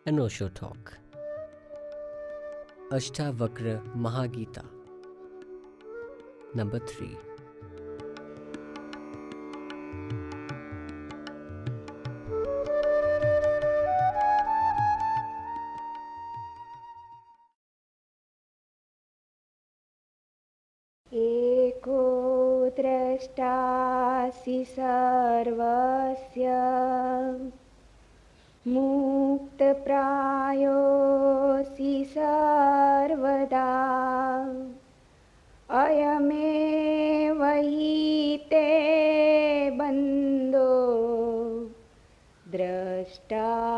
अनोशो talk. Ashtavakra Mahageeta number 3। एको द्रष्टासि सर्वस्य मुक्तप्रायोऽसि सर्वदा अयमेव हि ते बन्धो द्रष्टारं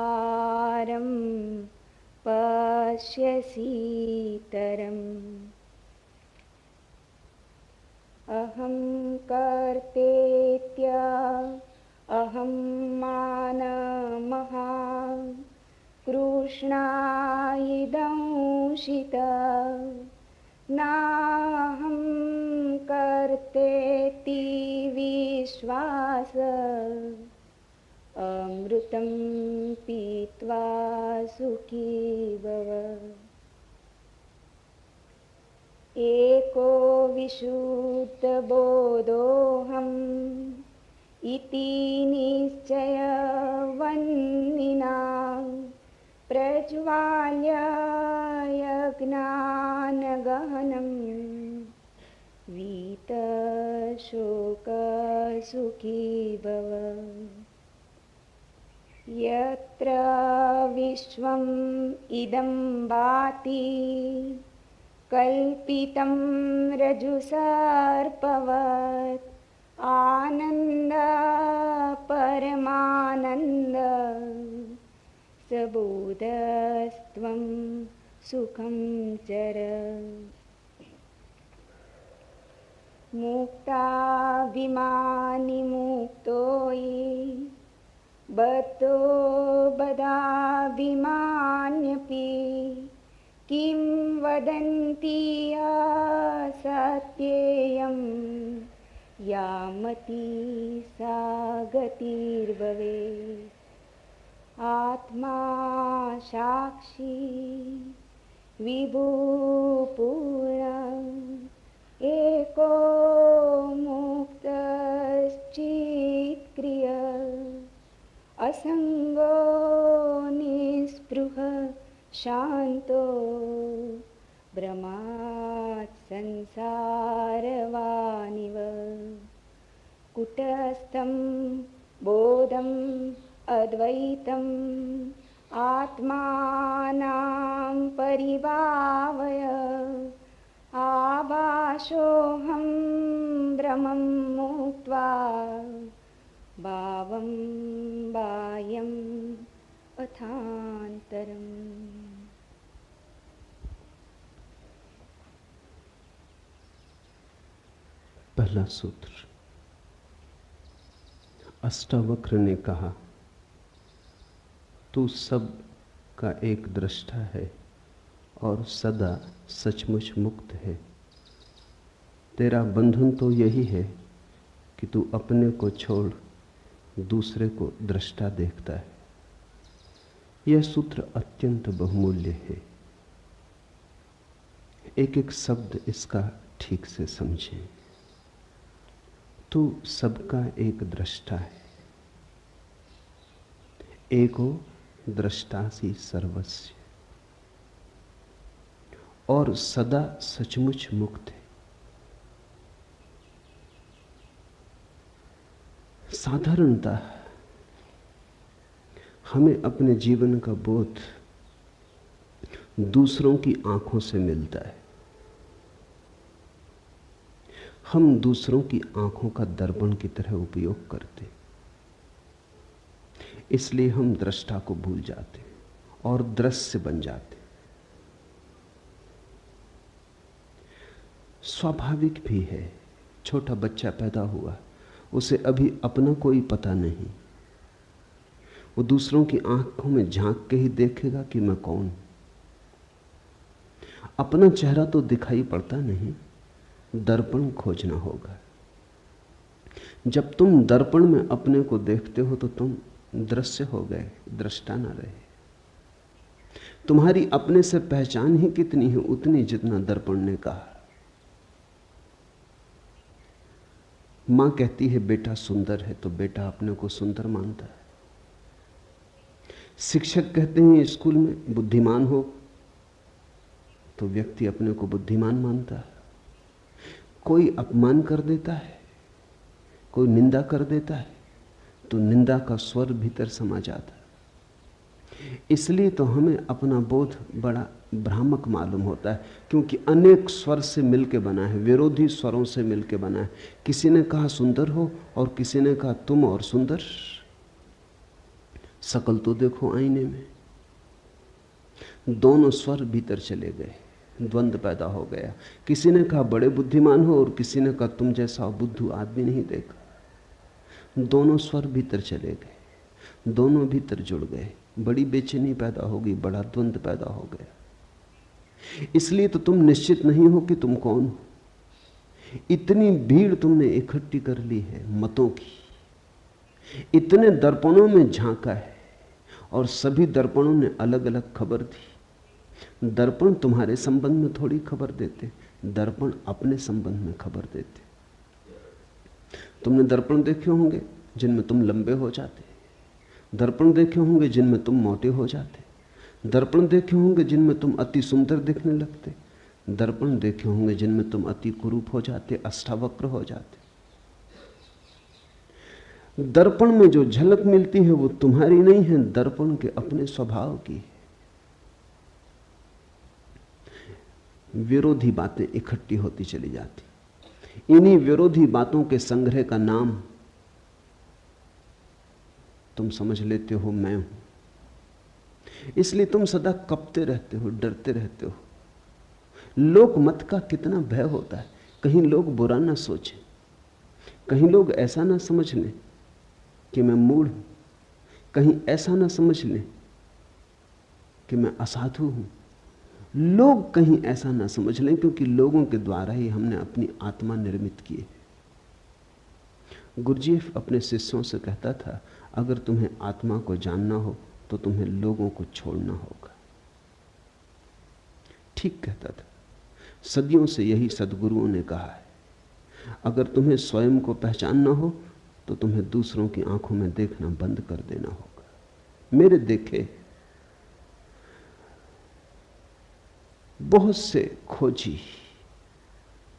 पश्यसीतरम् अहं कर्तेत्य अहं मानमहा कृष्णायिदंशित नाहं कर्तेति विश्वास अमृतं पीत्वा सुखी भव। एको विशुद्धबोधोऽहम् इति निश्चयवन्निना प्रज्वाल्य यज्ञानगहनं वीतशोकसुखी भव। यत्र विश्वम् इदं भाति कल्पितं रज्जुसर्पवत् आनन्द परमानन्द सबोधस्त्वं सुखं चर। मुक्ताभिमानी मुक्तो ये बद्धो बदाभिमान्यपि किं वदन्ति असत्येयं यामति सा गतिर्भवेत्। आत्मा साक्षी विभुपूर्ण एको मुक्तश्चित्क्रिय असंगो निस्पृह शांतो ब्रह्मात् संसारवानिव। कुटस्थं बोधम् अद्वैतम् आत्मानं परिभावय आभासोऽहं ब्रह्मं मुक्त्वा भावं बाह्यम् अथान्तरम्। पहला सूत्र। अष्टावक्र ने कहा, तू सब का एक दृष्टा है और सदा सचमुच मुक्त है। तेरा बंधन तो यही है कि तू अपने को छोड़ दूसरे को दृष्टा देखता है। यह सूत्र अत्यंत बहुमूल्य है। एक एक शब्द इसका ठीक से समझें। तू सबका एक दृष्टा है। एको दृष्टासि सर्वस्य, और सदा सचमुच मुक्त है। साधारणतः हमें अपने जीवन का बोध दूसरों की आंखों से मिलता है। हम दूसरों की आंखों का दर्पण की तरह उपयोग करते, इसलिए हम दृष्टा को भूल जाते और दृश्य बन जाते। स्वाभाविक भी है। छोटा बच्चा पैदा हुआ, उसे अभी अपना कोई पता नहीं। वो दूसरों की आंखों में झांक के ही देखेगा कि मैं कौन। अपना चेहरा तो दिखाई पड़ता नहीं, दर्पण खोजना होगा। जब तुम दर्पण में अपने को देखते हो तो तुम दृश्य हो गए, दृष्टा ना रहे। तुम्हारी अपने से पहचान ही कितनी है, उतनी जितना दर्पण ने कहा। मां कहती है बेटा सुंदर है, तो बेटा अपने को सुंदर मानता है। शिक्षक कहते हैं स्कूल में बुद्धिमान हो, तो व्यक्ति अपने को बुद्धिमान मानता है। कोई अपमान कर देता है, कोई निंदा कर देता है, तो निंदा का स्वर भीतर समा जाता है। इसलिए तो हमें अपना बोध बड़ा भ्रामक मालूम होता है, क्योंकि अनेक स्वर से मिलकर बना है, विरोधी स्वरों से मिलकर बना है। किसी ने कहा सुंदर हो और किसी ने कहा तुम और सुंदर। शकल तो देखो आईने में, दोनों स्वर भीतर चले गए, द्वंद्व पैदा हो गया। किसी ने कहा बड़े बुद्धिमान हो और किसी ने कहा तुम जैसा बुद्धू आदमी नहीं देखा। दोनों स्वर भीतर चले गए, दोनों भीतर जुड़ गए, बड़ी बेचैनी पैदा हो गई, बड़ा द्वंद्व पैदा हो गया। इसलिए तो तुम निश्चित नहीं हो कि तुम कौन हो। इतनी भीड़ तुमने इकट्ठी कर ली है मतों की, इतने दर्पणों में झांका है और सभी दर्पणों ने अलग अलग खबर दी। दर्पण तुम्हारे संबंध में थोड़ी खबर देते, दर्पण अपने संबंध में खबर देते। तुमने दर्पण देखे होंगे जिनमें तुम लंबे हो जाते, दर्पण देखे होंगे जिनमें तुम मोटे हो जाते, दर्पण देखे होंगे जिनमें तुम अति सुंदर दिखने लगते, दर्पण देखे होंगे जिनमें तुम अति कुरूप हो जाते, अष्टावक्र हो जाते। दर्पण में जो झलक मिलती है वो तुम्हारी नहीं है, दर्पण के अपने स्वभाव की है। विरोधी बातें इकट्ठी होती चली जाती। इन्हीं विरोधी बातों के संग्रह का नाम तुम समझ लेते हो मैं हूं। इसलिए तुम सदा कपते रहते हो, डरते रहते हो। लोक मत का कितना भय होता है। कहीं लोग बुरा ना सोचें, कहीं लोग ऐसा ना समझ लें कि मैं मूढ़ हूं, कहीं ऐसा ना समझ लें कि मैं असाधु हूं। लोग कहीं ऐसा ना समझ लें, क्योंकि लोगों के द्वारा ही हमने अपनी आत्मा निर्मित की है। गुरुजीएफ अपने शिष्यों से कहता था, अगर तुम्हें आत्मा को जानना हो तो तुम्हें लोगों को छोड़ना होगा। ठीक कहता था। सदियों से यही सद्गुरुओं ने कहा है। अगर तुम्हें स्वयं को पहचानना हो तो तुम्हें दूसरों की आंखों में देखना बंद कर देना होगा। मेरे देखे बहुत से खोजी,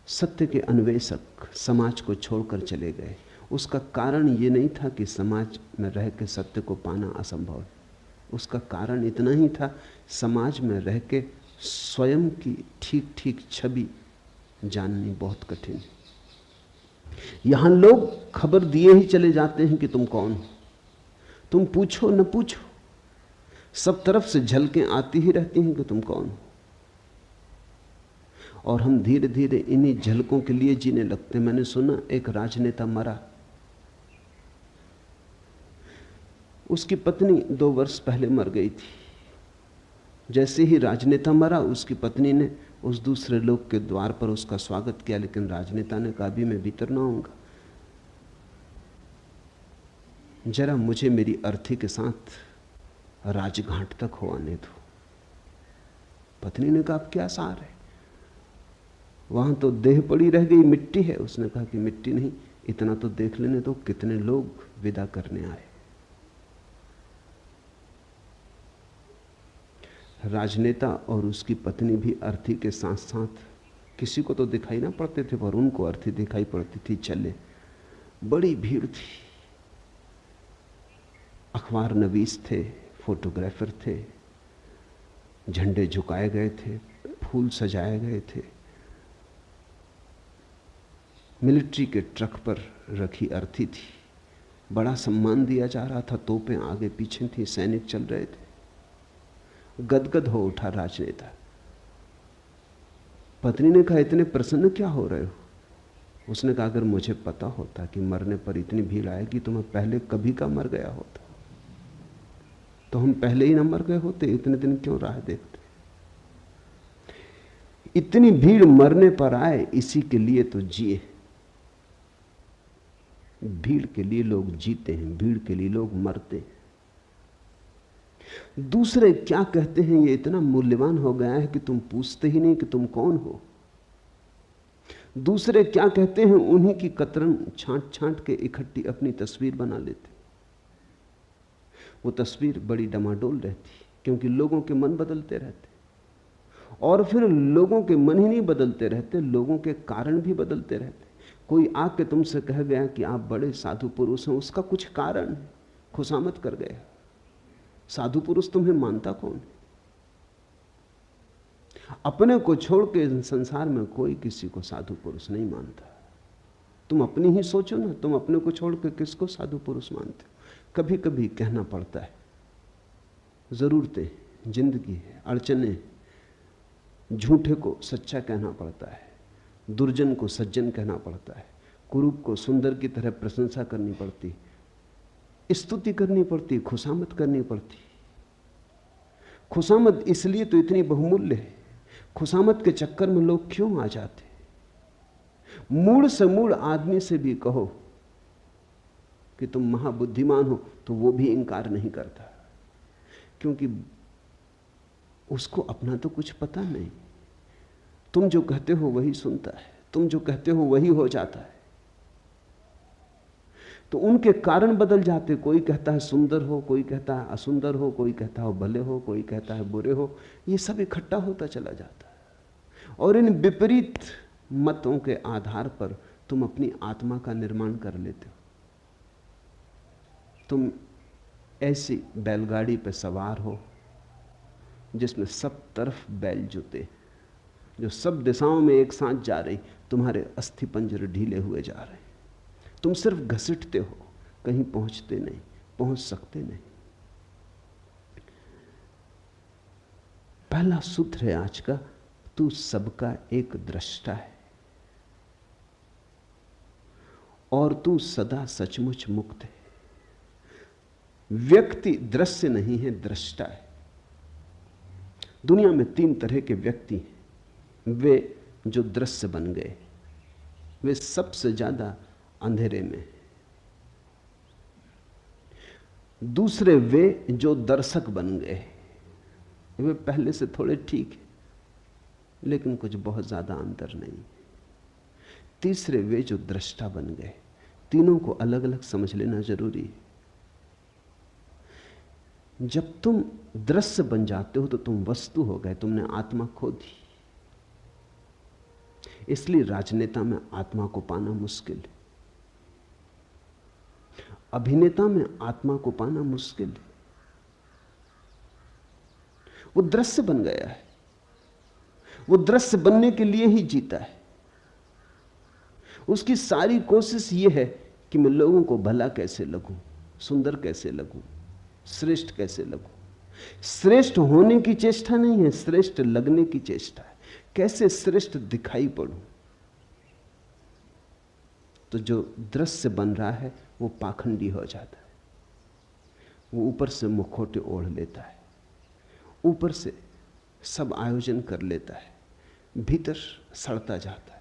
सत्य के अन्वेषक समाज को छोड़कर चले गए। उसका कारण ये नहीं था कि समाज में रह के सत्य को पाना असंभव है। उसका कारण इतना ही था, समाज में रह के स्वयं की ठीक ठीक छवि जाननी बहुत कठिन है। यहां लोग खबर दिए ही चले जाते हैं कि तुम कौन हो। तुम पूछो न पूछो, सब तरफ से झलकें आती ही रहती हैं कि तुम कौन हो। और हम धीरे धीरे इन्हीं झलकों के लिए जीने लगते। मैंने सुना एक राजनेता मरा, उसकी पत्नी 2 वर्ष पहले मर गई थी। जैसे ही राजनेता मरा, उसकी पत्नी ने उस दूसरे लोग के द्वार पर उसका स्वागत किया, लेकिन राजनेता ने कहा अभी मैं भीतर ना आऊंगा, जरा मुझे मेरी अर्थी के साथ राजघाट तक हो आने दो। पत्नी ने कहा अब क्या सार है, वहां तो देह पड़ी रह गई, मिट्टी है। उसने कहा कि मिट्टी नहीं, इतना तो देख लेने दो कितने लोग विदा करने आए। राजनेता और उसकी पत्नी भी अर्थी के साथ साथ, किसी को तो दिखाई ना पड़ते थे पर उनको अर्थी दिखाई पड़ती थी, चले। बड़ी भीड़ थी। अखबार नवीस थे, फोटोग्राफर थे, झंडे झुकाए गए थे, फूल सजाए गए थे। मिलिट्री के ट्रक पर रखी अर्थी थी, बड़ा सम्मान दिया जा रहा था, तोपें आगे पीछे थी, सैनिक चल रहे थे। गदगद हो उठा राजनेता। पत्नी ने कहा इतने प्रसन्न क्या हो रहे हो? उसने कहा अगर मुझे पता होता कि मरने पर इतनी भीड़ आएगी तो मैं पहले कभी का मर गया होता, तो हम पहले ही ना मर गए होते, इतने दिन क्यों राह देखते। इतनी भीड़ मरने पर आए, इसी के लिए तो जिए। भीड़ के लिए लोग जीते हैं, भीड़ के लिए लोग मरते हैं। दूसरे क्या कहते हैं ये इतना मूल्यवान हो गया है कि तुम पूछते ही नहीं कि तुम कौन हो। दूसरे क्या कहते हैं उन्हीं की कतरन छांट छांट के इकट्ठी अपनी तस्वीर बना लेते। वो तस्वीर बड़ी डमाडोल रहती, क्योंकि लोगों के मन बदलते रहते, और फिर लोगों के मन ही नहीं बदलते रहते, लोगों के कारण भी बदलते रहते। कोई आके तुमसे कह गया कि आप बड़े साधु पुरुष हैं, उसका कुछ कारण है, खुशामद कर गया। साधु पुरुष तुम्हें मानता कौन है? अपने को छोड़ के संसार में कोई किसी को साधु पुरुष नहीं मानता। तुम अपनी ही सोचो ना, तुम अपने को छोड़ के किसको साधु पुरुष मानते हो? कभी कभी कहना पड़ता है, जरूरतें, जिंदगी है, अड़चने, झूठे को सच्चा कहना पड़ता है, दुर्जन को सज्जन कहना पड़ता है, कुरूप को सुंदर की तरह प्रशंसा करनी पड़ती, स्तुति करनी पड़ती, खुशामद करनी पड़ती। खुशामद इसलिए तो इतनी बहुमूल्य है। खुशामद के चक्कर में लोग क्यों आ जाते? मूढ़ से मूढ़ आदमी से भी कहो कि तुम महाबुद्धिमान हो तो वो भी इंकार नहीं करता, क्योंकि उसको अपना तो कुछ पता नहीं। तुम जो कहते हो वही सुनता है, तुम जो कहते हो वही हो जाता है। तो उनके कारण बदल जाते। कोई कहता है सुंदर हो, कोई कहता है असुंदर हो, कोई कहता है भले हो, कोई कहता है बुरे हो। ये सब इकट्ठा होता चला जाता है, और इन विपरीत मतों के आधार पर तुम अपनी आत्मा का निर्माण कर लेते हो। तुम ऐसी बैलगाड़ी पर सवार हो जिसमें सब तरफ बैल जुते, जो सब दिशाओं में एक साथ जा रही। तुम्हारे अस्थि पंजर ढीले हुए जा रहे हैं, तुम सिर्फ घसीटते हो, कहीं पहुंचते नहीं, पहुंच सकते नहीं। पहला सूत्र है आज का, तू सबका एक दृष्टा है और तू सदा सचमुच मुक्त है। व्यक्ति दृश्य नहीं है, दृष्टा है। दुनिया में 3 तरह के व्यक्ति हैं। वे जो दृश्य बन गए, वे सबसे ज्यादा अंधेरे में। दूसरे वे जो दर्शक बन गए, वे पहले से थोड़े ठीक है लेकिन कुछ बहुत ज्यादा अंतर नहीं। तीसरे वे जो दृष्टा बन गए। तीनों को अलग अलग समझ लेना जरूरी है। जब तुम दृश्य बन जाते हो तो तुम वस्तु हो गए, तुमने आत्मा खो दी। इसलिए राजनेता में आत्मा को पाना मुश्किल है, अभिनेता में आत्मा को पाना मुश्किल है। वो दृश्य बन गया है, वो दृश्य बनने के लिए ही जीता है। उसकी सारी कोशिश ये है कि मैं लोगों को भला कैसे लगूं, सुंदर कैसे लगूं, श्रेष्ठ कैसे लगूं। श्रेष्ठ होने की चेष्टा नहीं है, श्रेष्ठ लगने की चेष्टा है। कैसे श्रेष्ठ दिखाई पड़ूं। तो जो दृश्य बन रहा है वो पाखंडी हो जाता है। वो ऊपर से मुखौटे ओढ़ लेता है, ऊपर से सब आयोजन कर लेता है, भीतर सड़ता जाता है।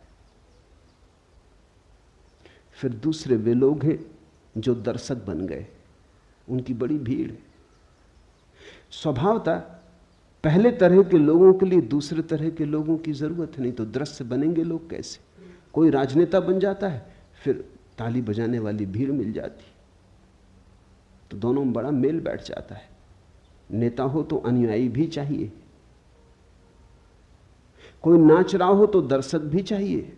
फिर दूसरे वे लोग हैं जो दर्शक बन गए, उनकी बड़ी भीड़ है। स्वभावतः पहले तरह के लोगों के लिए दूसरे तरह के लोगों की जरूरत नहीं, तो दृश्य बनेंगे लोग कैसे? कोई राजनेता बन जाता है, फिर ताली बजाने वाली भीड़ मिल जाती, तो दोनों में बड़ा मेल बैठ जाता है। नेता हो तो अनुयायी भी चाहिए, कोई नाच रहा हो तो दर्शक भी चाहिए,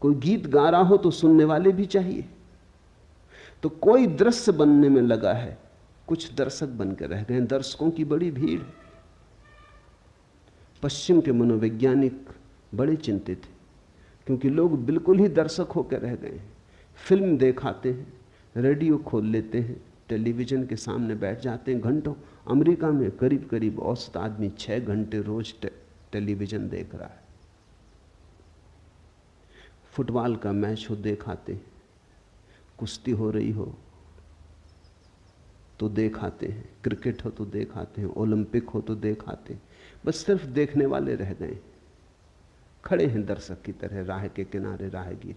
कोई गीत गा रहा हो तो सुनने वाले भी चाहिए। तो कोई दृश्य बनने में लगा है, कुछ दर्शक बनकर रह गए। दर्शकों की बड़ी भीड़ है। पश्चिम के मनोवैज्ञानिक बड़े चिंतित थे, क्योंकि लोग बिल्कुल ही दर्शक होकर रह गए हैं। फिल्म देखाते हैं, रेडियो खोल लेते हैं, टेलीविजन के सामने बैठ जाते हैं घंटों। अमेरिका में करीब करीब औसत आदमी 6 घंटे रोज टेलीविजन देख रहा है। फुटबॉल का मैच हो देखाते हैं, कुश्ती हो रही हो तो देखाते हैं, क्रिकेट हो तो देखाते हैं, ओलंपिक हो तो देखाते हैं। बस सिर्फ देखने वाले रह गए, खड़े हैं दर्शक की तरह राह के किनारे, राहगीर।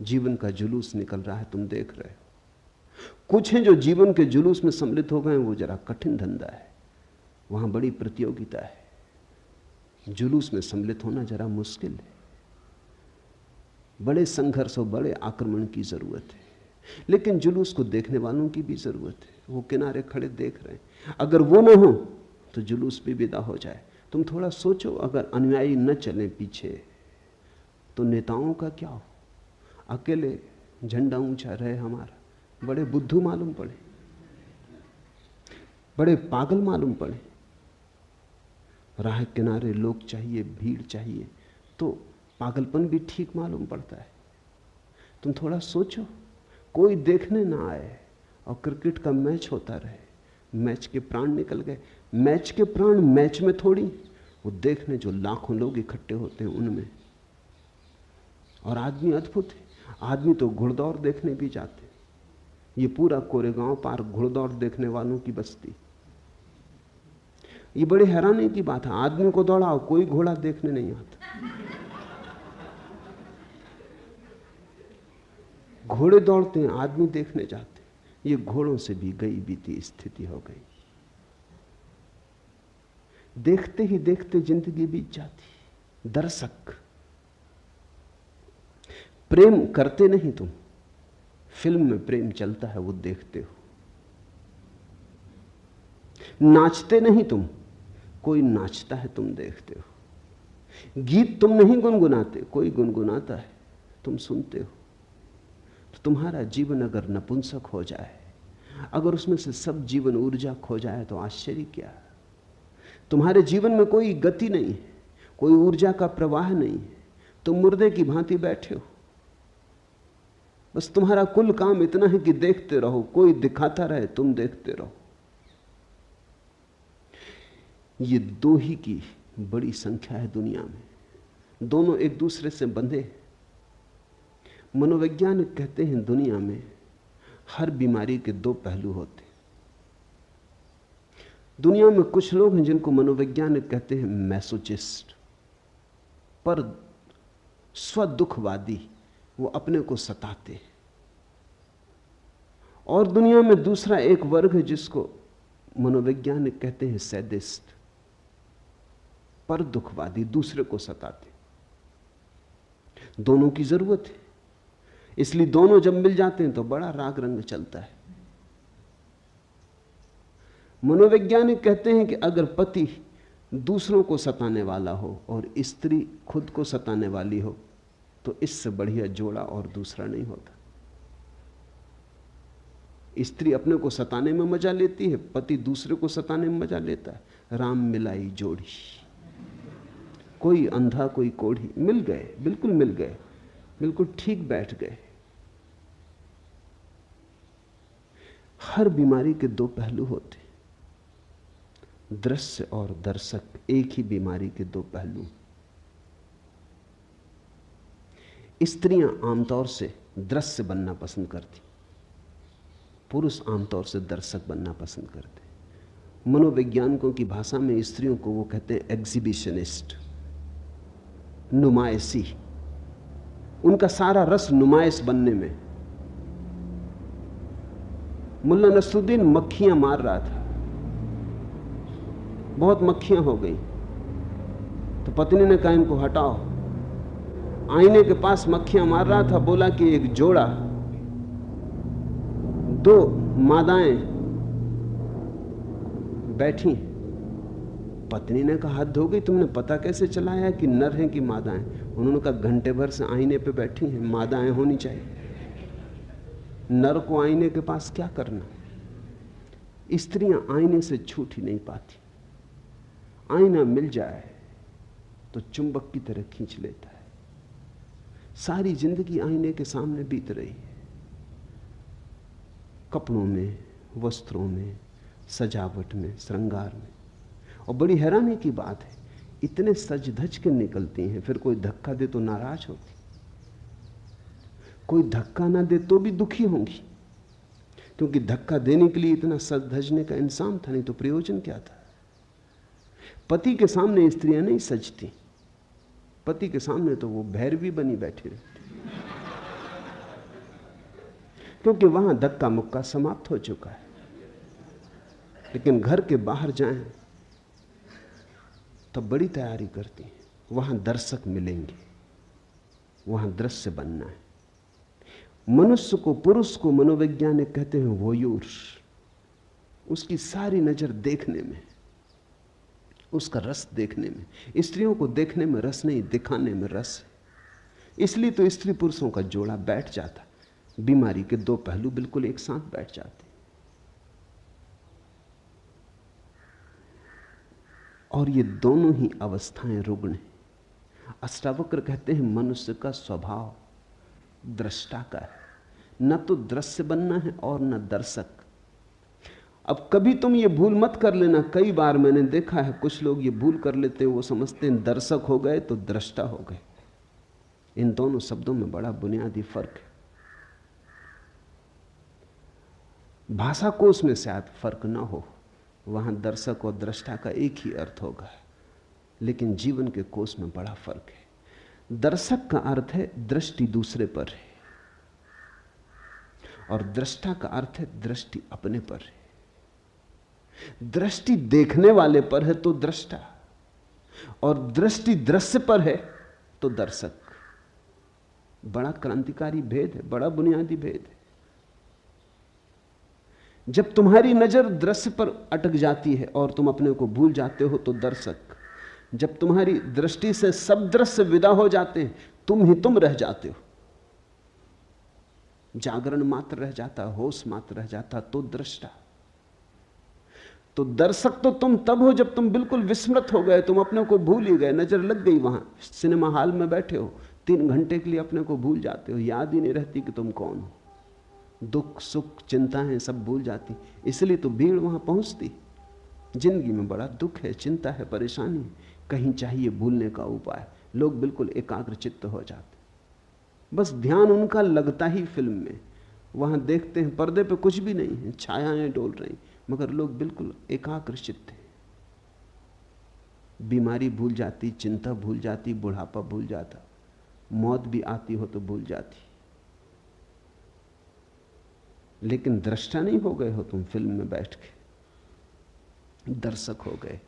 जीवन का जुलूस निकल रहा है, तुम देख रहे हो। कुछ हैं जो जीवन के जुलूस में सम्मिलित हो गए, वो जरा कठिन धंधा है, वहां बड़ी प्रतियोगिता है। जुलूस में सम्मिलित होना जरा मुश्किल है, बड़े संघर्ष और बड़े आक्रमण की जरूरत है। लेकिन जुलूस को देखने वालों की भी जरूरत है। वो किनारे खड़े देख रहे हैं, अगर वो ना हो तो जुलूस भी विदा हो जाए। तुम थोड़ा सोचो, अगर अनुयायी न चलें पीछे तो नेताओं का क्या हो? अकेले झंडा ऊंचा रहे हमारा, बड़े बुद्धू मालूम पड़े, बड़े पागल मालूम पड़े। राह किनारे लोग चाहिए, भीड़ चाहिए, तो पागलपन भी ठीक मालूम पड़ता है। तुम थोड़ा सोचो, कोई देखने ना आए और क्रिकेट का मैच होता रहे, मैच के प्राण निकल गए। मैच के प्राण मैच में थोड़ी, वो देखने जो लाखों लोग इकट्ठे होते हैं उनमें। और आदमी अद्भुत है, आदमी तो घुड़दौड़ देखने भी जाते। ये पूरा कोरेगांव पार्क घुड़दौड़ देखने वालों की बस्ती। ये बड़े हैरानी की बात है, आदमी को दौड़ाओ, कोई घोड़ा देखने नहीं आता। घोड़े दौड़ते हैं, आदमी देखने जाते हैं। ये घोड़ों से भी गई बीती स्थिति हो गई। देखते ही देखते जिंदगी बीत जाती। दर्शक, प्रेम करते नहीं तुम, फिल्म में प्रेम चलता है वो देखते हो। नाचते नहीं तुम, कोई नाचता है तुम देखते हो। गीत तुम नहीं गुनगुनाते, कोई गुनगुनाता है तुम सुनते हो। तो तुम्हारा जीवन अगर नपुंसक हो जाए, अगर उसमें से सब जीवन ऊर्जा खो जाए, तो आश्चर्य क्या। तुम्हारे जीवन में कोई गति नहीं है, कोई ऊर्जा का प्रवाह नहीं है, तुम मुर्दे की भांति बैठे हो। बस तुम्हारा कुल काम इतना है कि देखते रहो, कोई दिखाता रहे, तुम देखते रहो। ये दो ही की बड़ी संख्या है दुनिया में, दोनों एक दूसरे से बंधे। मनोवैज्ञानिक कहते हैं दुनिया में हर बीमारी के दो पहलू होते। दुनिया में कुछ लोग हैं जिनको मनोवैज्ञानिक कहते हैं मैसोचिस्ट, पर स्वदुखवादी, वो अपने को सताते। और दुनिया में दूसरा एक वर्ग है जिसको मनोवैज्ञानिक कहते हैं सैडिस्ट, पर दुखवादी, दूसरे को सताते। दोनों की जरूरत है, इसलिए दोनों जब मिल जाते हैं तो बड़ा राग रंग चलता है। मनोवैज्ञानिक कहते हैं कि अगर पति दूसरों को सताने वाला हो और स्त्री खुद को सताने वाली हो, तो इससे बढ़िया जोड़ा और दूसरा नहीं होता। स्त्री अपने को सताने में मजा लेती है, पति दूसरे को सताने में मजा लेता है। राम मिलाई जोड़ी, कोई अंधा कोई कोढ़ी, मिल गए, बिल्कुल मिल गए, बिल्कुल ठीक बैठ गए। हर बीमारी के दो पहलू होते, दृश्य और दर्शक एक ही बीमारी के दो पहलू। स्त्रियां आमतौर से दृश्य बनना पसंद करती, पुरुष आमतौर से दर्शक बनना पसंद करते। मनोवैज्ञानिकों की भाषा में स्त्रियों को वो कहते हैं एग्जिबिशनिस्ट, नुमाइशी। उनका सारा रस नुमाइश बनने में। मुल्ला नसरुद्दीन मक्खियां मार रहा था, बहुत मक्खियां हो गई, तो पत्नी ने कहा इनको हटाओ। आईने के पास मक्खियां मार रहा था, बोला कि एक जोड़ा, दो मादाएं बैठी। पत्नी ने कहा हद हो गई, तुमने पता कैसे चलाया कि नर हैं कि मादाएं? उन्होंने कहा घंटे भर से आईने पे बैठी हैं, मादाएं होनी चाहिए। नर को आईने के पास क्या करना? स्त्रियां आईने से छूट ही नहीं पाती। आईना मिल जाए तो चुंबक की तरह खींच लेता है। सारी जिंदगी आईने के सामने बीत रही है, कपड़ों में, वस्त्रों में, सजावट में, श्रृंगार में। और बड़ी हैरानी की बात है, इतने सज धज के निकलती हैं, फिर कोई धक्का दे तो नाराज होती, कोई धक्का ना दे तो भी दुखी होंगी, क्योंकि धक्का देने के लिए इतना सज धजने का इंसान था, नहीं तो प्रयोजन क्या था? पति के सामने स्त्रियां नहीं सजती, पति के सामने तो वो भैरवी बनी बैठी रहती। क्योंकि वहां धक्का मुक्का समाप्त हो चुका है। लेकिन घर के बाहर जाएं तो बड़ी तैयारी करती हैं, वहां दर्शक मिलेंगे, वहां दृश्य बनना है। मनुष्य को, पुरुष को मनोवैज्ञानिक कहते हैं वोयूर। उसकी सारी नजर देखने में, उसका रस देखने में। स्त्रियों को देखने में रस नहीं, दिखाने में रस है। इसलिए तो स्त्री पुरुषों का जोड़ा बैठ जाता, बीमारी के दो पहलू बिल्कुल एक साथ बैठ जाते। और ये दोनों ही अवस्थाएं रुग्ण हैं। अष्टावक्र कहते हैं मनुष्य का स्वभाव दृष्टा का है, न तो दृश्य बनना है और न दर्शक। अब कभी तुम ये भूल मत कर लेना, कई बार मैंने देखा है कुछ लोग ये भूल कर लेते हैं, वो समझते हैं दर्शक हो गए तो दृष्टा हो गए। इन दोनों शब्दों में बड़ा बुनियादी फर्क है। भाषा कोश में शायद फर्क ना हो, वहां दर्शक और दृष्टा का एक ही अर्थ होगा, लेकिन जीवन के कोश में बड़ा फर्क है। दर्शक का अर्थ है दृष्टि दूसरे पर है, और दृष्टा का अर्थ है दृष्टि अपने पर है। दृष्टि देखने वाले पर है तो दृष्टा, और दृष्टि दृश्य पर है तो दर्शक। बड़ा क्रांतिकारी भेद है, बड़ा बुनियादी भेद है। जब तुम्हारी नजर दृश्य पर अटक जाती है और तुम अपने को भूल जाते हो तो दर्शक। जब तुम्हारी दृष्टि से सब दृश्य विदा हो जाते हैं, तुम ही तुम रह जाते हो, जागरण मात्र रह जाता, होश मात्र रह जाता, तो दृष्टा। तो दर्शक तो तुम तब हो जब तुम बिल्कुल विस्मृत हो गए, तुम अपने को भूल ही गए, नजर लग गई। वहां सिनेमा हॉल में बैठे हो, 3 घंटे के लिए अपने को भूल जाते हो, याद ही नहीं रहती कि तुम कौन हो। दुख सुख चिंताएं सब भूल जाती, इसलिए तो भीड़ वहां पहुंचती। जिंदगी में बड़ा दुख है, चिंता है, परेशानी है, कहीं चाहिए भूलने का उपाय। लोग बिल्कुल एकाग्र चित्त हो जाते, बस ध्यान उनका लगता ही फिल्म में। वहां देखते हैं पर्दे पे कुछ भी नहीं है, छायाएं डोल रही, मगर लोग बिल्कुल एकाग्र चित्त हैं। बीमारी भूल जाती, चिंता भूल जाती, बुढ़ापा भूल जाता, मौत भी आती हो तो भूल जाती। लेकिन दृष्टा नहीं हो गए हो तुम फिल्म में बैठ के, दर्शक हो गए,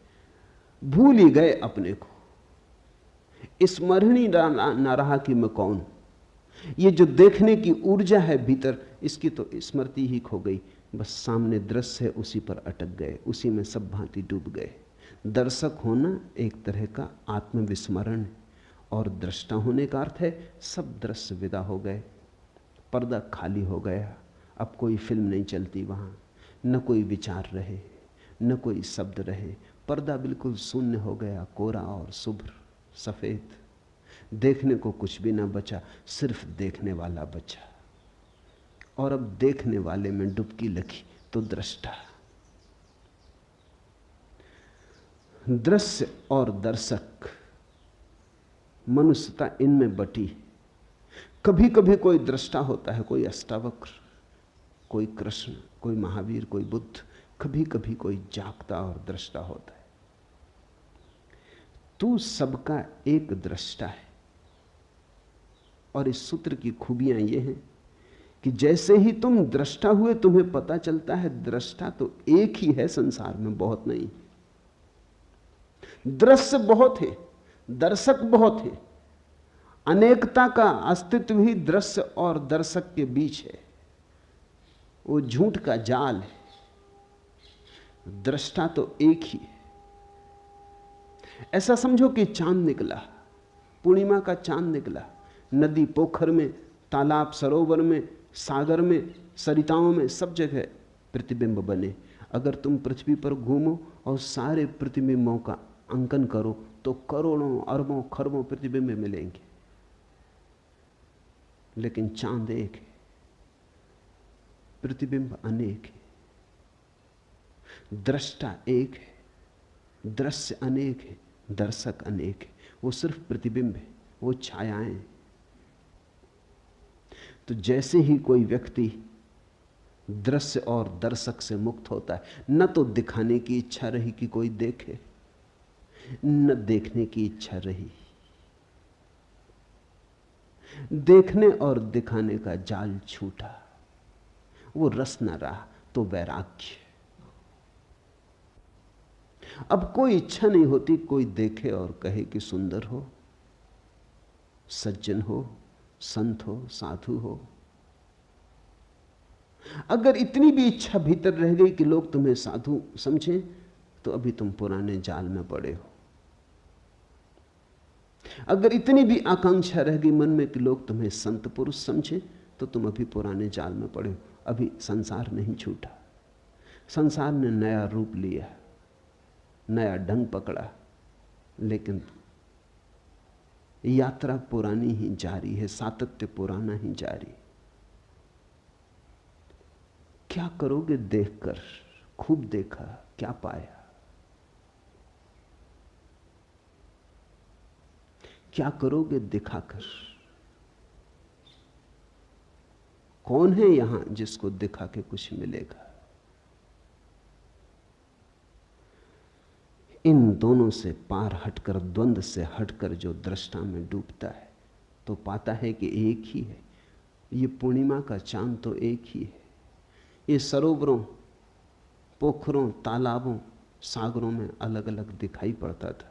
भूल ही गए अपने को। स्मरण ही ना रहा कि मैं कौन हूं। ये जो देखने की ऊर्जा है भीतर, इसकी तो स्मृति ही खो गई। बस सामने दृश्य है, उसी पर अटक गए, उसी में सब भांति डूब गए। दर्शक होना एक तरह का आत्मविस्मरण है, और दृष्टा होने का अर्थ है सब दृश्य विदा हो गए, पर्दा खाली हो गया, अब कोई फिल्म नहीं चलती वहां, न कोई विचार रहे, न कोई शब्द रहे, पर्दा बिल्कुल शून्य हो गया, कोरा और शुभ्र सफेद। देखने को कुछ भी ना बचा, सिर्फ देखने वाला बचा। और अब देखने वाले में डुबकी लगी तो दृष्टा। दृश्य और दर्शक, मनुष्यता इनमें बटी। कभी कभी कोई दृष्टा होता है, कोई अष्टावक्र, कोई कृष्ण, कोई महावीर, कोई बुद्ध। कभी कभी कोई जागता और दृष्टा होता है। तू सबका एक दृष्टा है। और इस सूत्र की खूबियां ये हैं कि जैसे ही तुम दृष्टा हुए, तुम्हें पता चलता है दृष्टा तो एक ही है संसार में, बहुत नहीं। दृश्य बहुत है, दर्शक बहुत है। अनेकता का अस्तित्व ही दृश्य और दर्शक के बीच है। वो झूठ का जाल है। दृष्टा तो एक ही है। ऐसा समझो कि चांद निकला, पूर्णिमा का चांद निकला, नदी पोखर में, तालाब सरोवर में, सागर में, सरिताओं में, सब जगह प्रतिबिंब बने। अगर तुम पृथ्वी पर घूमो और सारे प्रतिबिंबों का अंकन करो तो करोड़ों अरबों खरबों प्रतिबिंब मिलेंगे, लेकिन चांद एक है, प्रतिबिंब अनेक है। दृष्टा एक है, दृश्य अनेक है, दर्शक अनेक है। वो सिर्फ प्रतिबिंब है, वो छायाएं हैं। तो जैसे ही कोई व्यक्ति दृश्य और दर्शक से मुक्त होता है, न तो दिखाने की इच्छा रही कि कोई देखे, न देखने की इच्छा रही। देखने और दिखाने का जाल छूटा। वो रस न रहा तो वैराग्य। अब कोई इच्छा नहीं होती कोई देखे और कहे कि सुंदर हो, सज्जन हो, संत हो, साधु हो। अगर इतनी भी इच्छा भीतर रह गई कि लोग तुम्हें साधु समझें, तो अभी तुम पुराने जाल में पड़े हो। अगर इतनी भी आकांक्षा रह गई मन में कि लोग तुम्हें संत पुरुष समझें, तो तुम अभी पुराने जाल में पड़े हो। अभी संसार नहीं छूटा। संसार ने नया रूप लिया, नया ढंग पकड़ा, लेकिन यात्रा पुरानी ही जारी है, सातत्य पुराना ही जारी। क्या करोगे देखकर? खूब देखा, क्या पाया? क्या करोगे दिखाकर? कौन है यहां जिसको दिखा के कुछ मिलेगा? इन दोनों से पार हटकर, द्वंद्व से हटकर जो दृष्टा में डूबता है, तो पाता है कि एक ही है। ये पूर्णिमा का चांद तो एक ही है। ये सरोवरों, पोखरों, तालाबों, सागरों में अलग अलग दिखाई पड़ता था।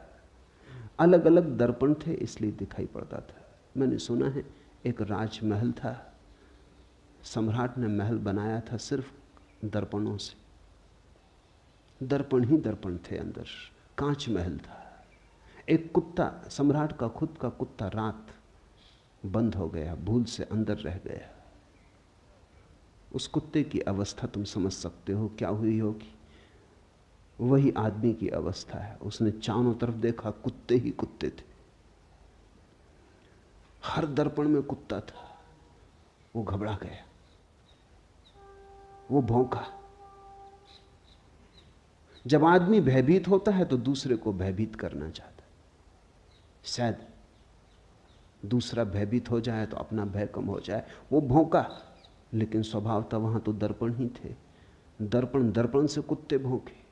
अलग अलग दर्पण थे, इसलिए दिखाई पड़ता था। मैंने सुना है एक राजमहल था, सम्राट ने महल बनाया था सिर्फ दर्पणों से। दर्पण ही दर्पण थे अंदर, कांच महल था। एक कुत्ता, सम्राट का खुद का कुत्ता, रात बंद हो गया, भूल से अंदर रह गया। उस कुत्ते की अवस्था तुम समझ सकते हो क्या हुई होगी। वही आदमी की अवस्था है। उसने चारों तरफ देखा, कुत्ते ही कुत्ते थे, हर दर्पण में कुत्ता था। वो घबरा गया, वो भौंका। जब आदमी भयभीत होता है तो दूसरे को भयभीत करना चाहता है। शायद दूसरा भयभीत हो जाए तो अपना भय कम हो जाए। वो भौंका, लेकिन स्वभावतः वहां तो दर्पण ही थे। दर्पण दर्पण से कुत्ते भौंके,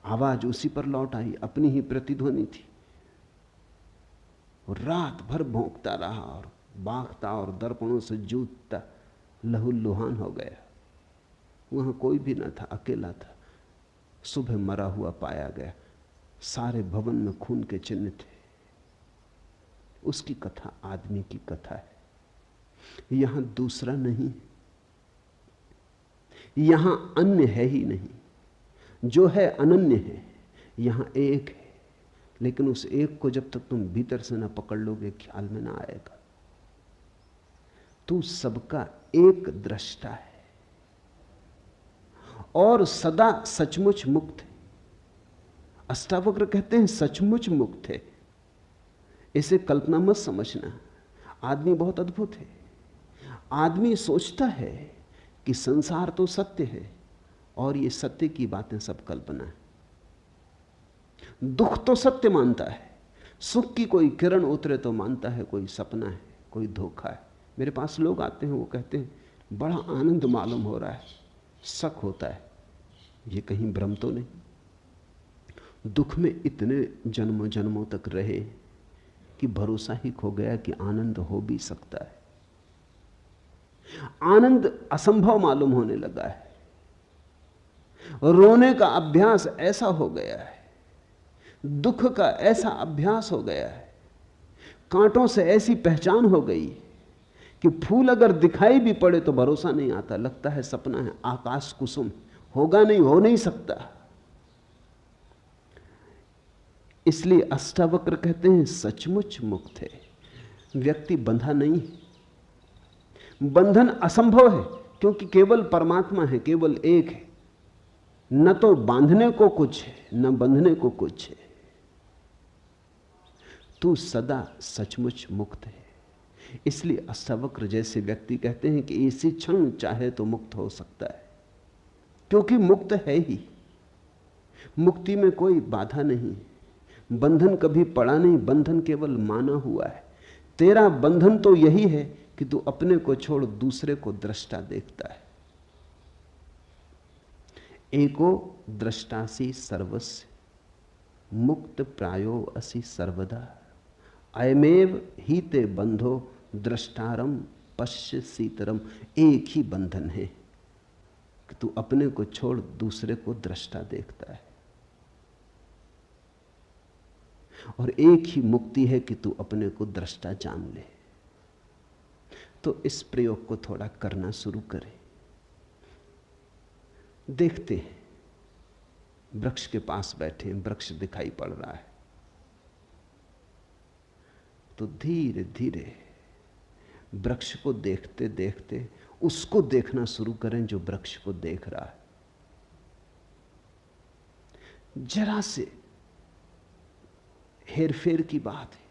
आवाज उसी पर लौट आई, अपनी ही प्रतिध्वनि थी। रात भर भौंकता रहा और बांकता और दर्पणों से जूझता, लहूलुहान हो गया। वहां कोई भी न था, अकेला था। सुबह मरा हुआ पाया गया, सारे भवन में खून के चिन्ह थे। उसकी कथा आदमी की कथा है। यहां दूसरा नहीं, यहां अन्य है ही नहीं। जो है अनन्य है, यहां एक है। लेकिन उस एक को जब तक तुम भीतर से ना पकड़ लोगे, ख्याल में ना आएगा। तू सबका एक दृष्टा है और सदा सचमुच मुक्त है। अष्टावक्र कहते हैं सचमुच मुक्त है। इसे कल्पना मत समझना। आदमी बहुत अद्भुत है। आदमी सोचता है कि संसार तो सत्य है और ये सत्य की बातें सब कल्पना है। दुख तो सत्य मानता है, सुख की कोई किरण उतरे तो मानता है कोई सपना है, कोई धोखा है। मेरे पास लोग आते हैं, वो कहते हैं बड़ा आनंद मालूम हो रहा है। शक होता है ये कहीं भ्रम तो नहीं। दुख में इतने जन्मों जन्मों तक रहे कि भरोसा ही खो गया कि आनंद हो भी सकता है। आनंद असंभव मालूम होने लगा है। रोने का अभ्यास ऐसा हो गया है, दुख का ऐसा अभ्यास हो गया है, कांटों से ऐसी पहचान हो गई कि फूल अगर दिखाई भी पड़े तो भरोसा नहीं आता, लगता है सपना है, आकाश कुसुम, होगा नहीं, हो नहीं सकता। इसलिए अष्टावक्र कहते हैं सचमुच मुक्त है। व्यक्ति बंधा नहीं है। बंधन असंभव है क्योंकि केवल परमात्मा है, केवल एक है। न तो बांधने को कुछ है, न बंधने को कुछ है। तू सदा सचमुच मुक्त है। इसलिए अष्टावक्र जैसे व्यक्ति कहते हैं कि इसी क्षण चाहे तो मुक्त हो सकता है, क्योंकि मुक्त है ही। मुक्ति में कोई बाधा नहीं, बंधन कभी पड़ा नहीं, बंधन केवल माना हुआ है। तेरा बंधन तो यही है कि तू अपने को छोड़ दूसरे को दृष्टा देखता है। एको दृष्टासी सर्वस्य मुक्त प्रायो असि सर्वदा अयमेव ही ते बंधो दृष्टारम पश्य सीतरम। एक ही बंधन है, कि तू अपने को छोड़ दूसरे को दृष्टा देखता है, और एक ही मुक्ति है कि तू अपने को दृष्टा जान ले। तो इस प्रयोग को थोड़ा करना शुरू करें। देखते हैं, वृक्ष के पास बैठे हैं, वृक्ष दिखाई पड़ रहा है, तो धीरे धीरे वृक्ष को देखते देखते उसको देखना शुरू करें जो वृक्ष को देख रहा है। जरा से हेरफेर की बात है।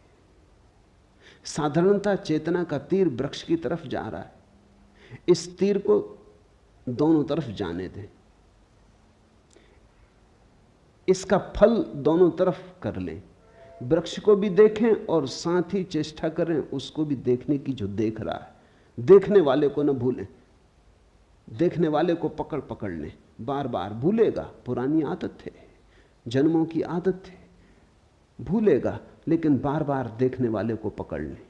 साधारणता चेतना का तीर वृक्ष की तरफ जा रहा है, इस तीर को दोनों तरफ जाने दें, इसका फल दोनों तरफ कर लें। वृक्ष को भी देखें और साथ ही चेष्टा करें उसको भी देखने की जो देख रहा है। देखने वाले को न भूलें, देखने वाले को पकड़ पकड़ लें, बार बार भूलेगा, पुरानी आदत है, जन्मों की आदत है, भूलेगा, लेकिन बार बार देखने वाले को पकड़ लें।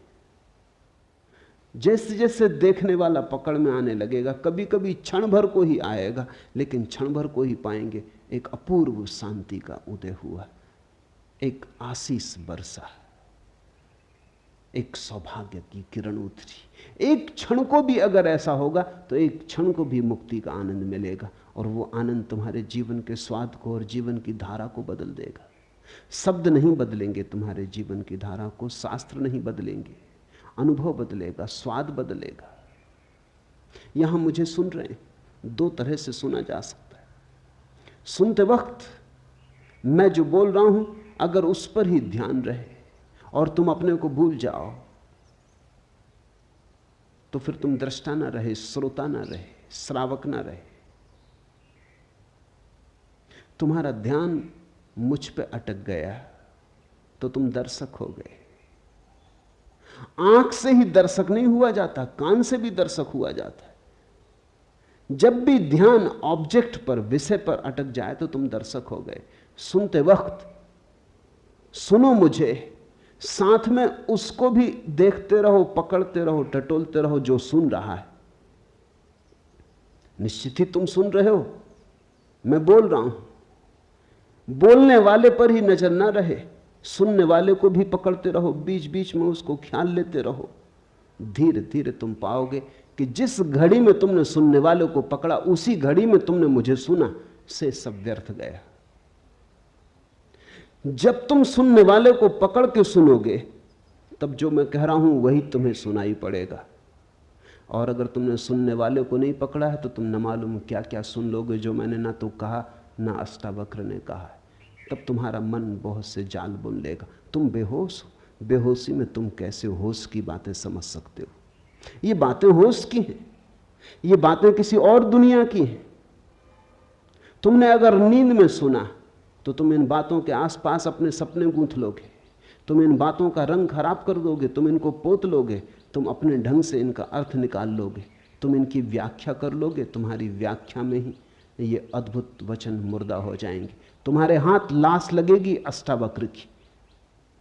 जैसे जैसे देखने वाला पकड़ में आने लगेगा, कभी कभी क्षण भर को ही आएगा, लेकिन क्षण भर को ही पाएंगे एक अपूर्व शांति का उदय हुआ, एक आशीष बरसा, एक सौभाग्य की किरण उतरी। एक क्षण को भी अगर ऐसा होगा तो एक क्षण को भी मुक्ति का आनंद मिलेगा, और वो आनंद तुम्हारे जीवन के स्वाद को और जीवन की धारा को बदल देगा। शब्द नहीं बदलेंगे तुम्हारे जीवन की धारा को, शास्त्र नहीं बदलेंगे, अनुभव बदलेगा, स्वाद बदलेगा। यहां मुझे सुन रहे हैं, दो तरह से सुना जा सकता है। सुनते वक्त मैं जो बोल रहा हूं अगर उस पर ही ध्यान रहे और तुम अपने को भूल जाओ, तो फिर तुम दृष्टा ना रहे, श्रोता ना रहे, श्रावक ना रहे। तुम्हारा ध्यान मुझ पे अटक गया तो तुम दर्शक हो गए। आंख से ही दर्शक नहीं हुआ जाता, कान से भी दर्शक हुआ जाता है। जब भी ध्यान ऑब्जेक्ट पर, विषय पर अटक जाए तो तुम दर्शक हो गए। सुनते वक्त सुनो मुझे, साथ में उसको भी देखते रहो, पकड़ते रहो, टटोलते रहो जो सुन रहा है। निश्चित ही तुम सुन रहे हो, मैं बोल रहा हूं। बोलने वाले पर ही नजर ना रहे, सुनने वाले को भी पकड़ते रहो, बीच बीच में उसको ख्याल लेते रहो। धीरे धीरे तुम पाओगे कि जिस घड़ी में तुमने सुनने वाले को पकड़ा, उसी घड़ी में तुमने मुझे सुना, से सब व्यर्थ गया। जब तुम सुनने वाले को पकड़ के सुनोगे, तब जो मैं कह रहा हूं वही तुम्हें सुनाई पड़ेगा। और अगर तुमने सुनने वाले को नहीं पकड़ा है तो तुम न मालूम क्या क्या सुन लोगे जो मैंने ना तो कहा ना अष्टावक्र ने कहा है। तब तुम्हारा मन बहुत से जाल बुन लेगा, तुम बेहोश हो। बेहोशी में तुम कैसे होश की बातें समझ सकते हो? ये बातें होश की हैं, ये बातें किसी और दुनिया की हैं। तुमने अगर नींद में सुना तो तुम इन बातों के आसपास अपने सपने गूंथ लोगे, तुम इन बातों का रंग खराब कर दोगे, तुम इनको पोत लोगे, तुम अपने ढंग से इनका अर्थ निकाल लोगे, तुम इनकी व्याख्या कर लोगे। तुम्हारी व्याख्या में ही ये अद्भुत वचन मुर्दा हो जाएंगे। तुम्हारे हाथ लाश लगेगी अष्टावक्र की,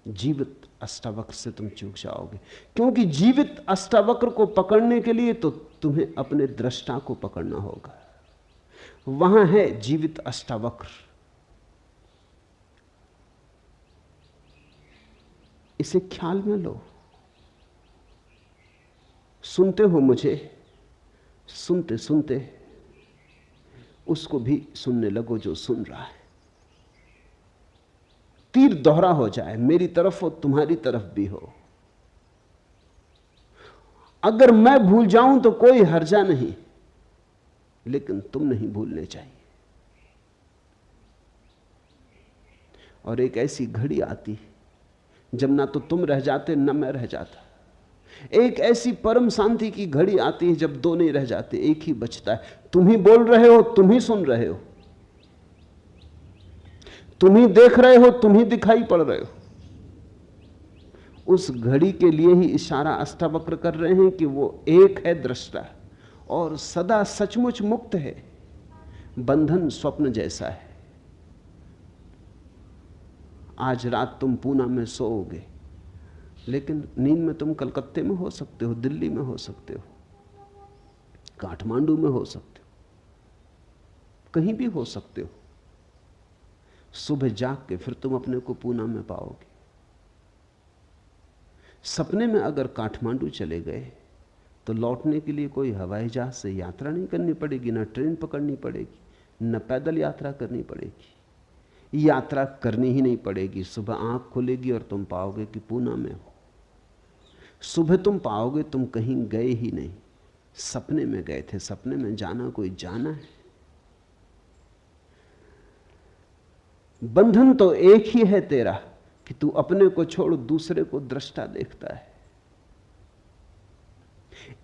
जीवित अष्टावक्र से तुम चूक जाओगे। क्योंकि जीवित अष्टावक्र को पकड़ने के लिए तो तुम्हें अपने दृष्टा को पकड़ना होगा। वहां है जीवित अष्टावक्र। इसे ख्याल में लो। सुनते हो मुझे, सुनते सुनते उसको भी सुनने लगो जो सुन रहा है। तीर दोहरा हो जाए, मेरी तरफ हो, तुम्हारी तरफ भी हो। अगर मैं भूल जाऊं तो कोई हर्जा नहीं, लेकिन तुम नहीं भूलने चाहिए। और एक ऐसी घड़ी आती जब ना तो तुम रह जाते ना मैं रह जाता। एक ऐसी परम शांति की घड़ी आती है जब दो नहीं रह जाते, एक ही बचता है। तुम ही बोल रहे हो, तुम ही सुन रहे हो, तुम ही देख रहे हो, तुम ही दिखाई पड़ रहे हो। उस घड़ी के लिए ही इशारा अष्टावक्र कर रहे हैं कि वो एक है दृष्टा और सदा सचमुच मुक्त है। बंधन स्वप्न जैसा है। आज रात तुम पूना में सोओगे, लेकिन नींद में तुम कलकत्ते में हो सकते हो, दिल्ली में हो सकते हो, काठमांडू में हो सकते हो। कहीं भी हो सकते हो। सुबह जाग के फिर तुम अपने को पूना में पाओगे। सपने में अगर काठमांडू चले गए तो लौटने के लिए कोई हवाई जहाज से यात्रा नहीं करनी पड़ेगी, ना ट्रेन पकड़नी पड़ेगी, न पैदल यात्रा करनी पड़ेगी। यात्रा करनी ही नहीं पड़ेगी। सुबह आंख खुलेगी और तुम पाओगे कि पूना में हो। सुबह तुम पाओगे तुम कहीं गए ही नहीं, सपने में गए थे। सपने में जाना कोई जाना है। बंधन तो एक ही है तेरा कि तू अपने को छोड़ दूसरे को दृष्टा देखता है।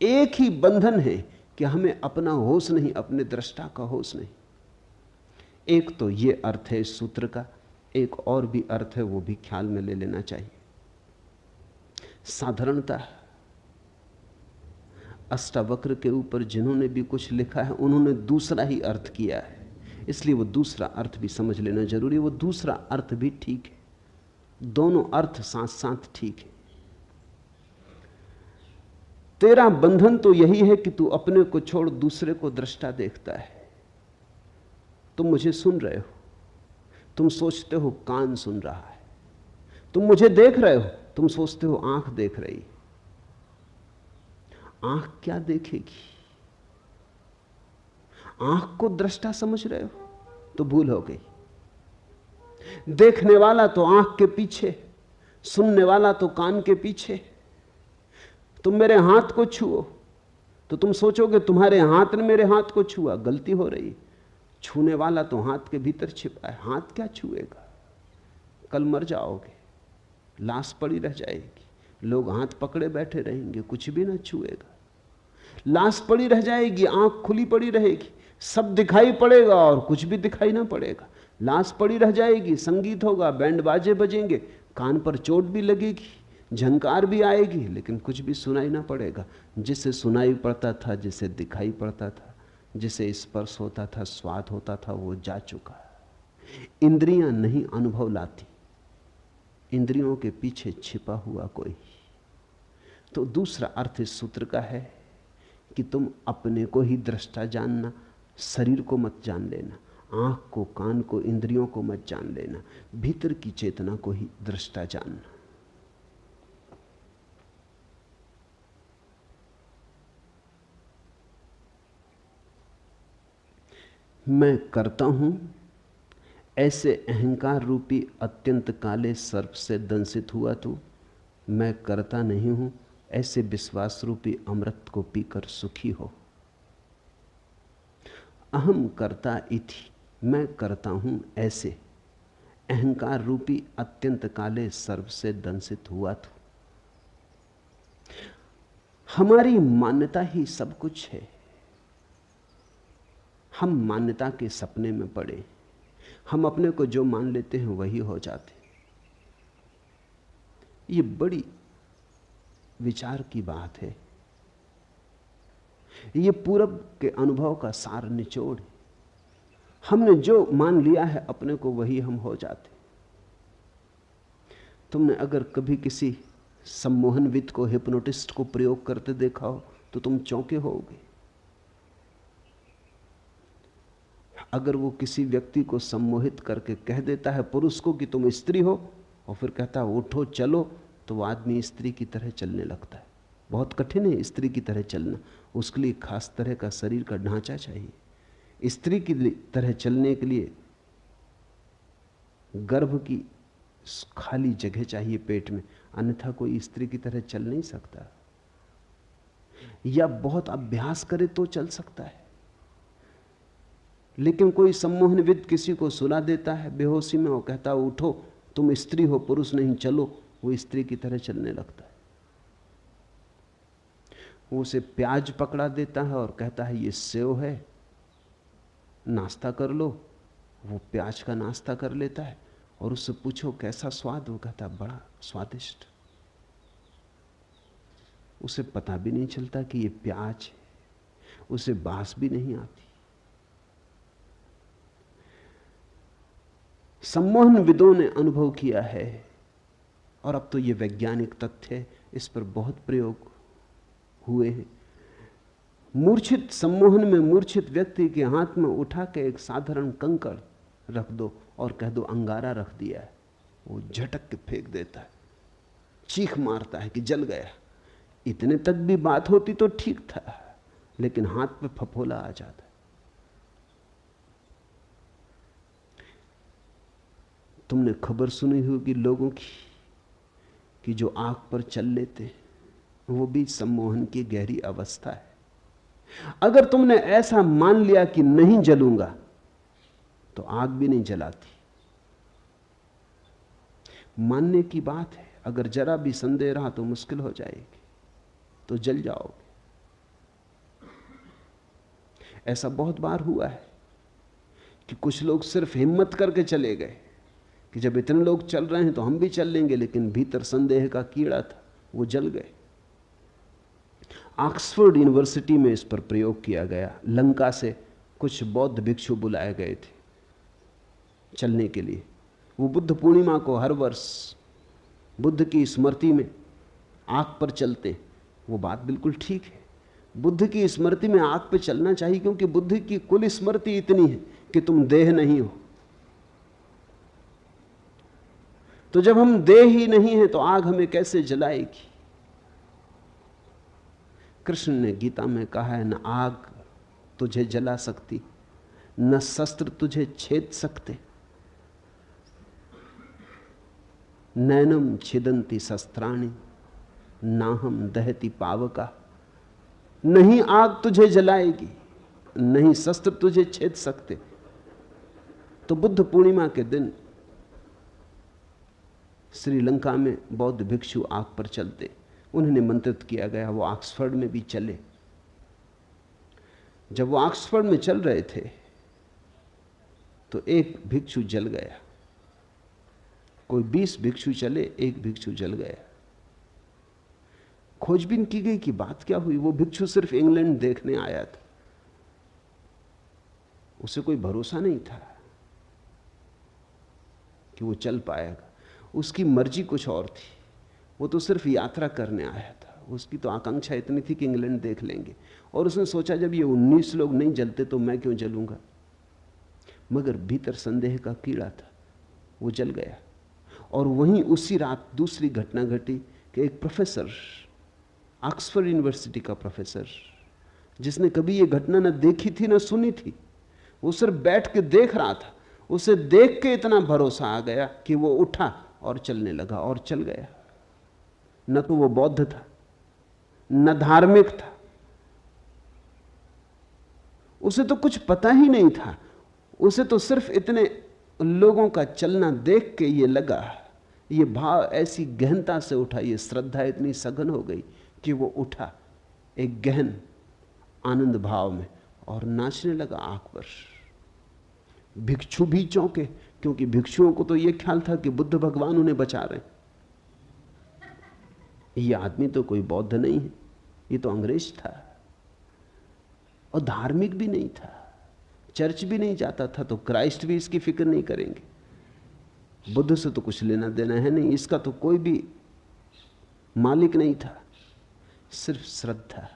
एक ही बंधन है कि हमें अपना होश नहीं, अपने दृष्टा का होश नहीं। एक तो यह अर्थ है इस सूत्र का, एक और भी अर्थ है, वो भी ख्याल में ले लेना चाहिए। साधारणतः अष्टावक्र के ऊपर जिन्होंने भी कुछ लिखा है उन्होंने दूसरा ही अर्थ किया है, इसलिए वो दूसरा अर्थ भी समझ लेना जरूरी है। वो दूसरा अर्थ भी ठीक है, दोनों अर्थ साथ साथ ठीक है। तेरा बंधन तो यही है कि तू अपने को छोड़ दूसरे को दृष्टा देखता है। तुम मुझे सुन रहे हो, तुम सोचते हो कान सुन रहा है, तुम मुझे देख रहे हो, तुम सोचते हो आंख देख रही। आंख क्या देखेगी? आंख को दृष्टा समझ रहे हो तो भूल हो गई। देखने वाला तो आंख के पीछे, सुनने वाला तो कान के पीछे। तुम मेरे हाथ को छुओ तो तुम सोचोगे तुम्हारे हाथ ने मेरे हाथ को छुआ, गलती हो रही। छूने वाला तो हाथ के भीतर छिपा है। हाथ क्या छुएगा? कल मर जाओगे, लाश पड़ी रह जाएगी, लोग हाथ पकड़े बैठे रहेंगे, कुछ भी ना छुएगा। लाश पड़ी रह जाएगी, आंख खुली पड़ी रहेगी, सब दिखाई पड़ेगा और कुछ भी दिखाई ना पड़ेगा। लाश पड़ी रह जाएगी, संगीत होगा, बैंड बाजे बजेंगे, कान पर चोट भी लगेगी, झनकार भी आएगी, लेकिन कुछ भी सुनाई ना पड़ेगा। जिसे सुनाई पड़ता था, जिसे दिखाई पड़ता था, जिसे स्पर्श होता था, स्वाद होता था, वो जा चुका। इंद्रियां नहीं अनुभव लाती, इंद्रियों के पीछे छिपा हुआ कोई। तो दूसरा अर्थ इस सूत्र का है कि तुम अपने को ही दृष्टा जानना, शरीर को मत जान लेना, आंख को, कान को, इंद्रियों को मत जान लेना, भीतर की चेतना को ही दृष्टा जानना। मैं करता हूं ऐसे अहंकार रूपी अत्यंत काले सर्प से दंशित हुआ तू। मैं करता नहीं हूं ऐसे विश्वास रूपी अमृत को पीकर सुखी हो। अहम करता इति, मैं करता हूं ऐसे अहंकार रूपी अत्यंत काले सर्प से दंशित हुआ तू। हमारी मान्यता ही सब कुछ है। हम मान्यता के सपने में पड़े, हम अपने को जो मान लेते हैं वही हो जाते। ये बड़ी विचार की बात है। ये पूरब के अनुभव का सार निचोड़ है। हमने जो मान लिया है अपने को वही हम हो जाते। तुमने अगर कभी किसी सम्मोहनविद को, हिप्नोटिस्ट को प्रयोग करते देखा हो तो तुम चौंके होगे। अगर वो किसी व्यक्ति को सम्मोहित करके कह देता है पुरुष को कि तुम स्त्री हो, और फिर कहता है उठो चलो, तो वो आदमी स्त्री की तरह चलने लगता है। बहुत कठिन है स्त्री की तरह चलना, उसके लिए खास तरह का शरीर का ढांचा चाहिए। स्त्री की तरह चलने के लिए गर्भ की खाली जगह चाहिए पेट में, अन्यथा कोई स्त्री की तरह चल नहीं सकता। या बहुत अभ्यास करे तो चल सकता है। लेकिन कोई सम्मोहनविद किसी को सुला देता है बेहोशी में, वो कहता है उठो तुम स्त्री हो, पुरुष नहीं, चलो, वो स्त्री की तरह चलने लगता है। वो उसे प्याज पकड़ा देता है और कहता है ये सेव है, नाश्ता कर लो, वो प्याज का नाश्ता कर लेता है। और उससे पूछो कैसा स्वाद, वो कहता है बड़ा स्वादिष्ट। उसे पता भी नहीं चलता कि ये प्याज है, उसे बास भी नहीं आती। सम्मोहन विदों ने अनुभव किया है, और अब तो ये वैज्ञानिक तथ्य है, इस पर बहुत प्रयोग हुए हैं। मूर्छित सम्मोहन में मूर्छित व्यक्ति के हाथ में उठा के एक साधारण कंकड़ रख दो और कह दो अंगारा रख दिया है, वो झटक के फेंक देता है, चीख मारता है कि जल गया। इतने तक भी बात होती तो ठीक था, लेकिन हाथ पे फफोला आ जाता है। तुमने खबर सुनी होगी लोगों की कि जो आग पर चल लेते वो भी सम्मोहन की गहरी अवस्था है। अगर तुमने ऐसा मान लिया कि नहीं जलूंगा तो आग भी नहीं जलाती। मानने की बात है, अगर जरा भी संदेह रहा तो मुश्किल हो जाएगी, तो जल जाओगे। ऐसा बहुत बार हुआ है कि कुछ लोग सिर्फ हिम्मत करके चले गए कि जब इतने लोग चल रहे हैं तो हम भी चल लेंगे, लेकिन भीतर संदेह का कीड़ा था, वो जल गए। ऑक्सफोर्ड यूनिवर्सिटी में इस पर प्रयोग किया गया। लंका से कुछ बौद्ध भिक्षु बुलाए गए थे चलने के लिए। वो बुद्ध पूर्णिमा को हर वर्ष बुद्ध की स्मृति में आग पर चलते। वो बात बिल्कुल ठीक है, बुद्ध की स्मृति में आग पर चलना चाहिए, क्योंकि बुद्ध की कुल स्मृति इतनी है कि तुम देह नहीं हो। तो जब हम देह ही नहीं है तो आग हमें कैसे जलाएगी? कृष्ण ने गीता में कहा है, न आग तुझे जला सकती, न शस्त्र तुझे छेद सकते। नैनम छिदंती शस्त्राणि नाहम दहती पावका। नहीं आग तुझे जलाएगी, नहीं शस्त्र तुझे छेद सकते। तो बुद्ध पूर्णिमा के दिन श्रीलंका में बौद्ध भिक्षु आग पर चलते। उन्हें निमंत्रित किया गया, वो ऑक्सफोर्ड में भी चले। जब वो ऑक्सफोर्ड में चल रहे थे तो एक भिक्षु जल गया। कोई 20 भिक्षु चले, एक भिक्षु जल गया। खोजबीन की गई कि बात क्या हुई। वो भिक्षु सिर्फ इंग्लैंड देखने आया था, उसे कोई भरोसा नहीं था कि वो चल पाएगा। उसकी मर्जी कुछ और थी, वो तो सिर्फ यात्रा करने आया था। उसकी तो आकांक्षा इतनी थी कि इंग्लैंड देख लेंगे, और उसने सोचा जब ये 19 लोग नहीं जलते तो मैं क्यों जलूंगा। मगर भीतर संदेह का कीड़ा था, वो जल गया। और वहीं उसी रात दूसरी घटना घटी कि एक प्रोफेसर, ऑक्सफोर्ड यूनिवर्सिटी का प्रोफेसर, जिसने कभी ये घटना न देखी थी न सुनी थी, वो सिर्फ बैठ के देख रहा था। उसे देख के इतना भरोसा आ गया कि वो उठा और चलने लगा और चल गया। न तो वो बौद्ध था, न धार्मिक था, उसे तो कुछ पता ही नहीं था। उसे तो सिर्फ इतने लोगों का चलना देख के ये लगा, ये भाव ऐसी गहनता से उठा, ये श्रद्धा इतनी सघन हो गई कि वो उठा एक गहन आनंद भाव में और नाचने लगा आग पर। भिक्षु भी चौंके, क्योंकि भिक्षुओं को तो ये ख्याल था कि बुद्ध भगवान उन्हें बचा रहे। ये आदमी तो कोई बौद्ध नहीं है, ये तो अंग्रेज था और धार्मिक भी नहीं था, चर्च भी नहीं जाता था, तो क्राइस्ट भी इसकी फिक्र नहीं करेंगे। बुद्ध से तो कुछ लेना देना है नहीं, इसका तो कोई भी मालिक नहीं था, सिर्फ श्रद्धा।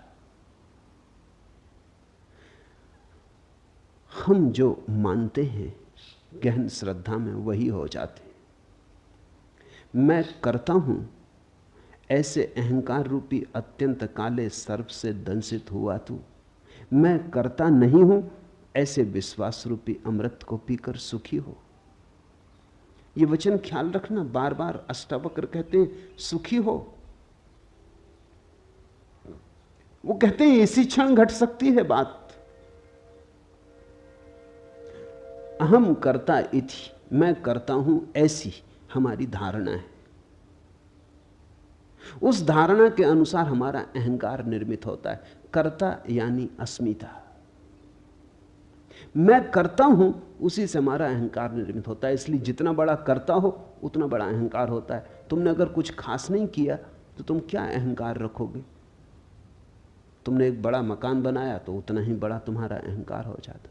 हम जो मानते हैं गहन श्रद्धा में वही हो जाते हैं। मैं करता हूं ऐसे अहंकार रूपी अत्यंत काले सर्प से दंशित हुआ तू। मैं करता नहीं हूं ऐसे विश्वास रूपी अमृत को पीकर सुखी हो। ये वचन ख्याल रखना, बार बार अष्टावक्र कहते हैं सुखी हो। वो कहते हैं इसी क्षण घट सकती है बात। अहम करता इति, मैं करता हूं ऐसी हमारी धारणा है। उस धारणा के अनुसार हमारा अहंकार निर्मित होता है। कर्ता यानी अस्मिता। मैं करता हूं, उसी से हमारा अहंकार निर्मित होता है। इसलिए जितना बड़ा करता हो उतना बड़ा अहंकार होता है। तुमने अगर कुछ खास नहीं किया तो तुम क्या अहंकार रखोगे। तुमने एक बड़ा मकान बनाया तो उतना ही बड़ा तुम्हारा अहंकार हो जाता।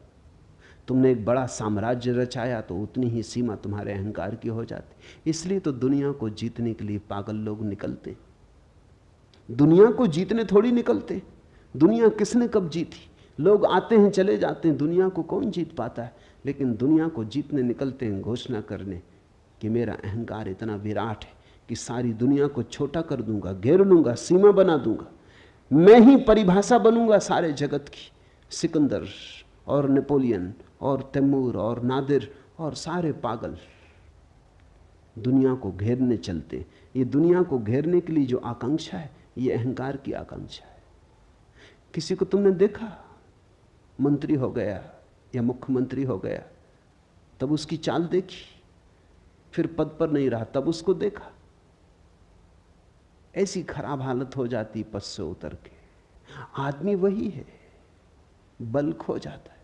तुमने एक बड़ा साम्राज्य रचाया तो उतनी ही सीमा तुम्हारे अहंकार की हो जाती। इसलिए तो दुनिया को जीतने के लिए पागल लोग निकलते। दुनिया को जीतने थोड़ी निकलते, दुनिया किसने कब जीती? लोग आते हैं चले जाते हैं, दुनिया को कौन जीत पाता है? लेकिन दुनिया को जीतने निकलते हैं घोषणा करने कि मेरा अहंकार इतना विराट है कि सारी दुनिया को छोटा कर दूंगा, घेर लूंगा, सीमा बना दूंगा, मैं ही परिभाषा बनूंगा सारे जगत की। सिकंदर और नेपोलियन और तैमूर और नादिर और सारे पागल दुनिया को घेरने चलते। ये दुनिया को घेरने के लिए जो आकांक्षा है, ये अहंकार की आकांक्षा है। किसी को तुमने देखा मंत्री हो गया या मुख्यमंत्री हो गया, तब उसकी चाल देखी, फिर पद पर नहीं रहा तब उसको देखा, ऐसी खराब हालत हो जाती पद से उतर के। आदमी वही है, बल खो जाता है।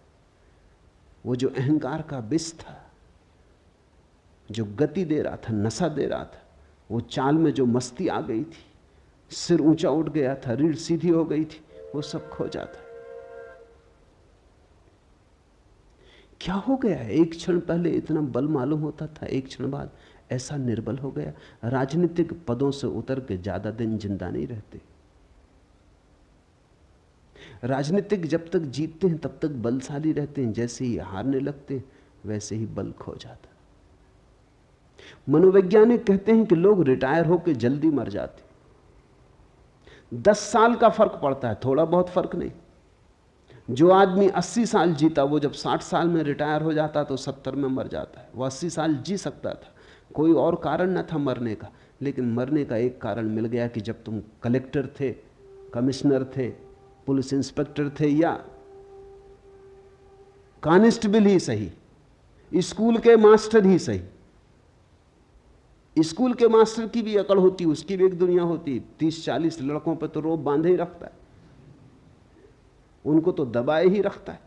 वो जो अहंकार का विष था, जो गति दे रहा था, नशा दे रहा था, वो चाल में जो मस्ती आ गई थी, सिर ऊंचा उठ गया था, रीढ़ सीधी हो गई थी, वो सब खो जाता है। क्या हो गया? एक क्षण पहले इतना बल मालूम होता था, एक क्षण बाद ऐसा निर्बल हो गया। राजनीतिक पदों से उतर के ज्यादा दिन जिंदा नहीं रहते। राजनीतिक जब तक जीतते हैं तब तक बलशाली रहते हैं, जैसे ही हारने लगते हैं वैसे ही बल खो जाता। मनोवैज्ञानिक कहते हैं कि लोग रिटायर होकर जल्दी मर जाते। 10 साल का फर्क पड़ता है, थोड़ा बहुत फर्क नहीं। जो आदमी 80 साल जीता, वो जब 60 साल में रिटायर हो जाता तो 70 में मर जाता है। वो 80 साल जी सकता था, कोई और कारण न था मरने का, लेकिन मरने का एक कारण मिल गया कि जब तुम कलेक्टर थे, कमिश्नर थे, पुलिस इंस्पेक्टर थे या कांस्टेबल ही सही, स्कूल के मास्टर ही सही। स्कूल के मास्टर की भी अकड़ होती, उसकी भी एक दुनिया होती। 30-40 लड़कों पर तो रोब बांधे ही रखता है, उनको तो दबाए ही रखता है,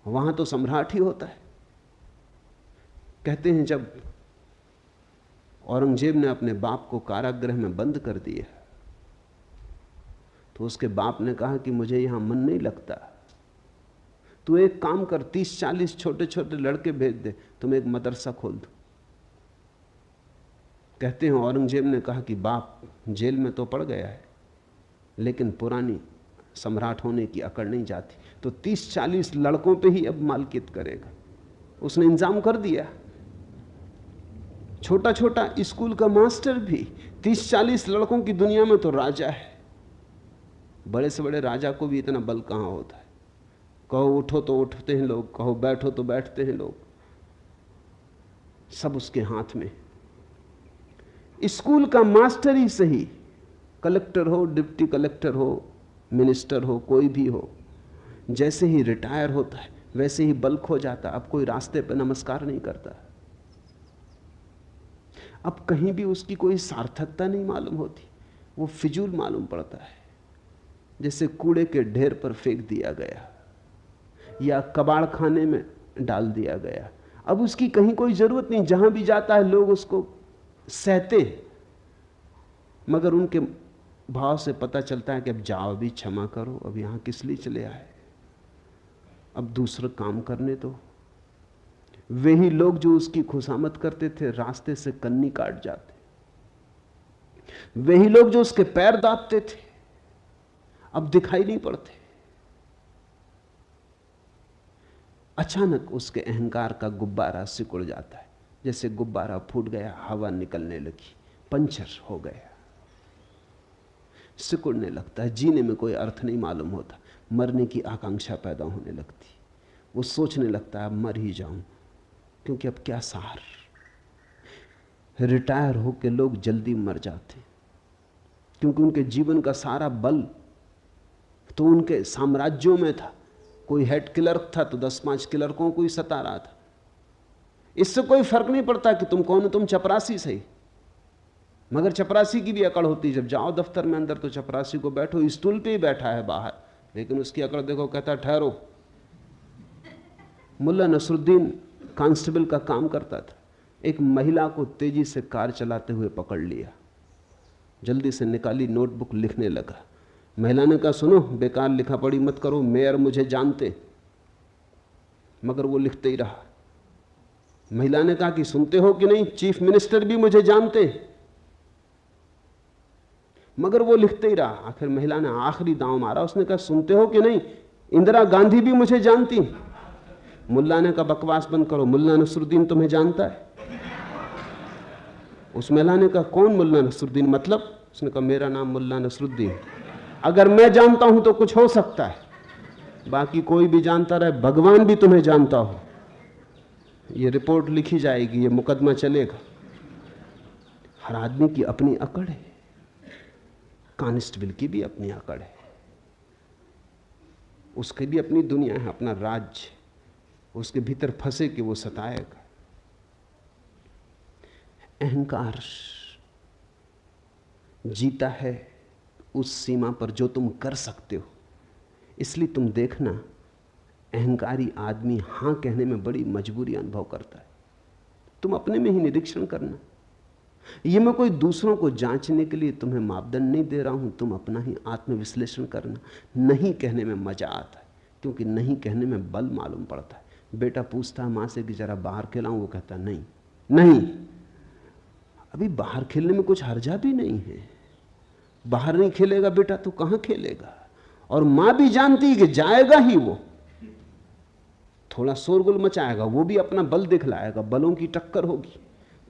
वहां तो सम्राट ही होता है। कहते हैं जब औरंगजेब ने अपने बाप को कारागृह में बंद कर दिया तो उसके बाप ने कहा कि मुझे यहां मन नहीं लगता, तू एक काम कर, 30-40 छोटे छोटे लड़के भेज दे, तुम एक मदरसा खोल दो। कहते हैं औरंगजेब ने कहा कि बाप जेल में तो पड़ गया है, लेकिन पुरानी सम्राट होने की अकड़ नहीं जाती, तो 30-40 लड़कों पे ही अब मालकियत करेगा। उसने इंतजाम कर दिया। छोटा छोटा स्कूल का मास्टर भी 30-40 लड़कों की दुनिया में तो राजा है। बड़े से बड़े राजा को भी इतना बल कहां होता है। कहो उठो तो उठते हैं लोग, कहो बैठो तो बैठते हैं लोग, सब उसके हाथ में। स्कूल का मास्टर ही सही, कलेक्टर हो, डिप्टी कलेक्टर हो, मिनिस्टर हो, कोई भी हो, जैसे ही रिटायर होता है वैसे ही बल खो जाता। अब कोई रास्ते पे नमस्कार नहीं करता, अब कहीं भी उसकी कोई सार्थकता नहीं मालूम होती, वो फिजूल मालूम पड़ता है, जैसे कूड़े के ढेर पर फेंक दिया गया या कबाड़ खाने में डाल दिया गया। अब उसकी कहीं कोई जरूरत नहीं, जहां भी जाता है लोग उसको सहते, मगर उनके भाव से पता चलता है कि अब जाओ, भी क्षमा करो, अब यहां किस लिए चले आए, अब दूसरा काम करने दो। वही लोग जो उसकी खुशामद करते थे रास्ते से कन्नी काट जाते, वही लोग जो उसके पैर दाबते थे अब दिखाई नहीं पड़ते। अचानक उसके अहंकार का गुब्बारा सिकुड़ जाता है, जैसे गुब्बारा फूट गया, हवा निकलने लगी, पंचर हो गया, सिकुड़ने लगता है। जीने में कोई अर्थ नहीं मालूम होता, मरने की आकांक्षा पैदा होने लगती। वो सोचने लगता है मर ही जाऊं, क्योंकि अब क्या सहार। रिटायर होकर लोग जल्दी मर जाते, क्योंकि उनके जीवन का सारा बल तो उनके साम्राज्यों में था। कोई हेड क्लर्क था तो 10-5 क्लर्कों को ही सता रहा था। इससे कोई फर्क नहीं पड़ता कि तुम कौन हो, तुम चपरासी सही, मगर चपरासी की भी अकड़ होती। जब जाओ दफ्तर में अंदर तो चपरासी को बैठो, स्टूल पे ही बैठा है बाहर, लेकिन उसकी अकड़ देखो, कहता ठहरो। मुल्ला नसरुद्दीन कांस्टेबल का काम करता था, एक महिला को तेजी से कार चलाते हुए पकड़ लिया, जल्दी से निकाली नोटबुक, लिखने लगा। महिला ने कहा सुनो, बेकार लिखा पढ़ी मत करो, मेयर मुझे जानते, मगर वो लिखते ही रहा। महिला ने कहा कि सुनते हो कि नहीं, चीफ मिनिस्टर भी मुझे जानते। मगर वो लिखते ही रहा। आखिर महिला ने आखिरी दांव मारा, उसने कहा सुनते हो कि नहीं, इंदिरा गांधी भी मुझे जानती। मुल्ला ने कहा बकवास बंद करो, मुल्ला नसरुद्दीन तुम्हें जानता है। उस महिला ने कहा कौन मुल्ला नसरुद्दीन, मतलब? उसने कहा मेरा नाम मुल्ला नसरुद्दीन, अगर मैं जानता हूं तो कुछ हो सकता है, बाकी कोई भी जानता रहे, भगवान भी तुम्हें जानता हो। ये रिपोर्ट लिखी जाएगी, ये मुकदमा चलेगा। हर आदमी की अपनी अकड़ है, कांस्टेबल की भी अपनी अकड़ है, उसकी भी अपनी दुनिया है, अपना राज्य, उसके भीतर फंसे कि वो सताएगा। अहंकार जीता है उस सीमा पर जो तुम कर सकते हो। इसलिए तुम देखना, अहंकारी आदमी हां कहने में बड़ी मजबूरी अनुभव करता है। तुम अपने में ही निरीक्षण करना। ये मैं कोई दूसरों को जांचने के लिए तुम्हें मापदंड नहीं दे रहा हूं, तुम अपना ही आत्मविश्लेषण करना। नहीं कहने में मजा आता है, क्योंकि नहीं कहने में बल मालूम पड़ता है। बेटा पूछता है मां से कि जरा बाहर खिलाऊं, वो कहता नहीं नहीं, अभी बाहर खेलने में कुछ हर्जा भी नहीं है। बाहर नहीं खेलेगा बेटा तो कहां खेलेगा? और मां भी जानती है कि जाएगा ही वो, थोड़ा शोरगुल मचाएगा, वो भी अपना बल दिखलाएगा, बलों की टक्कर होगी,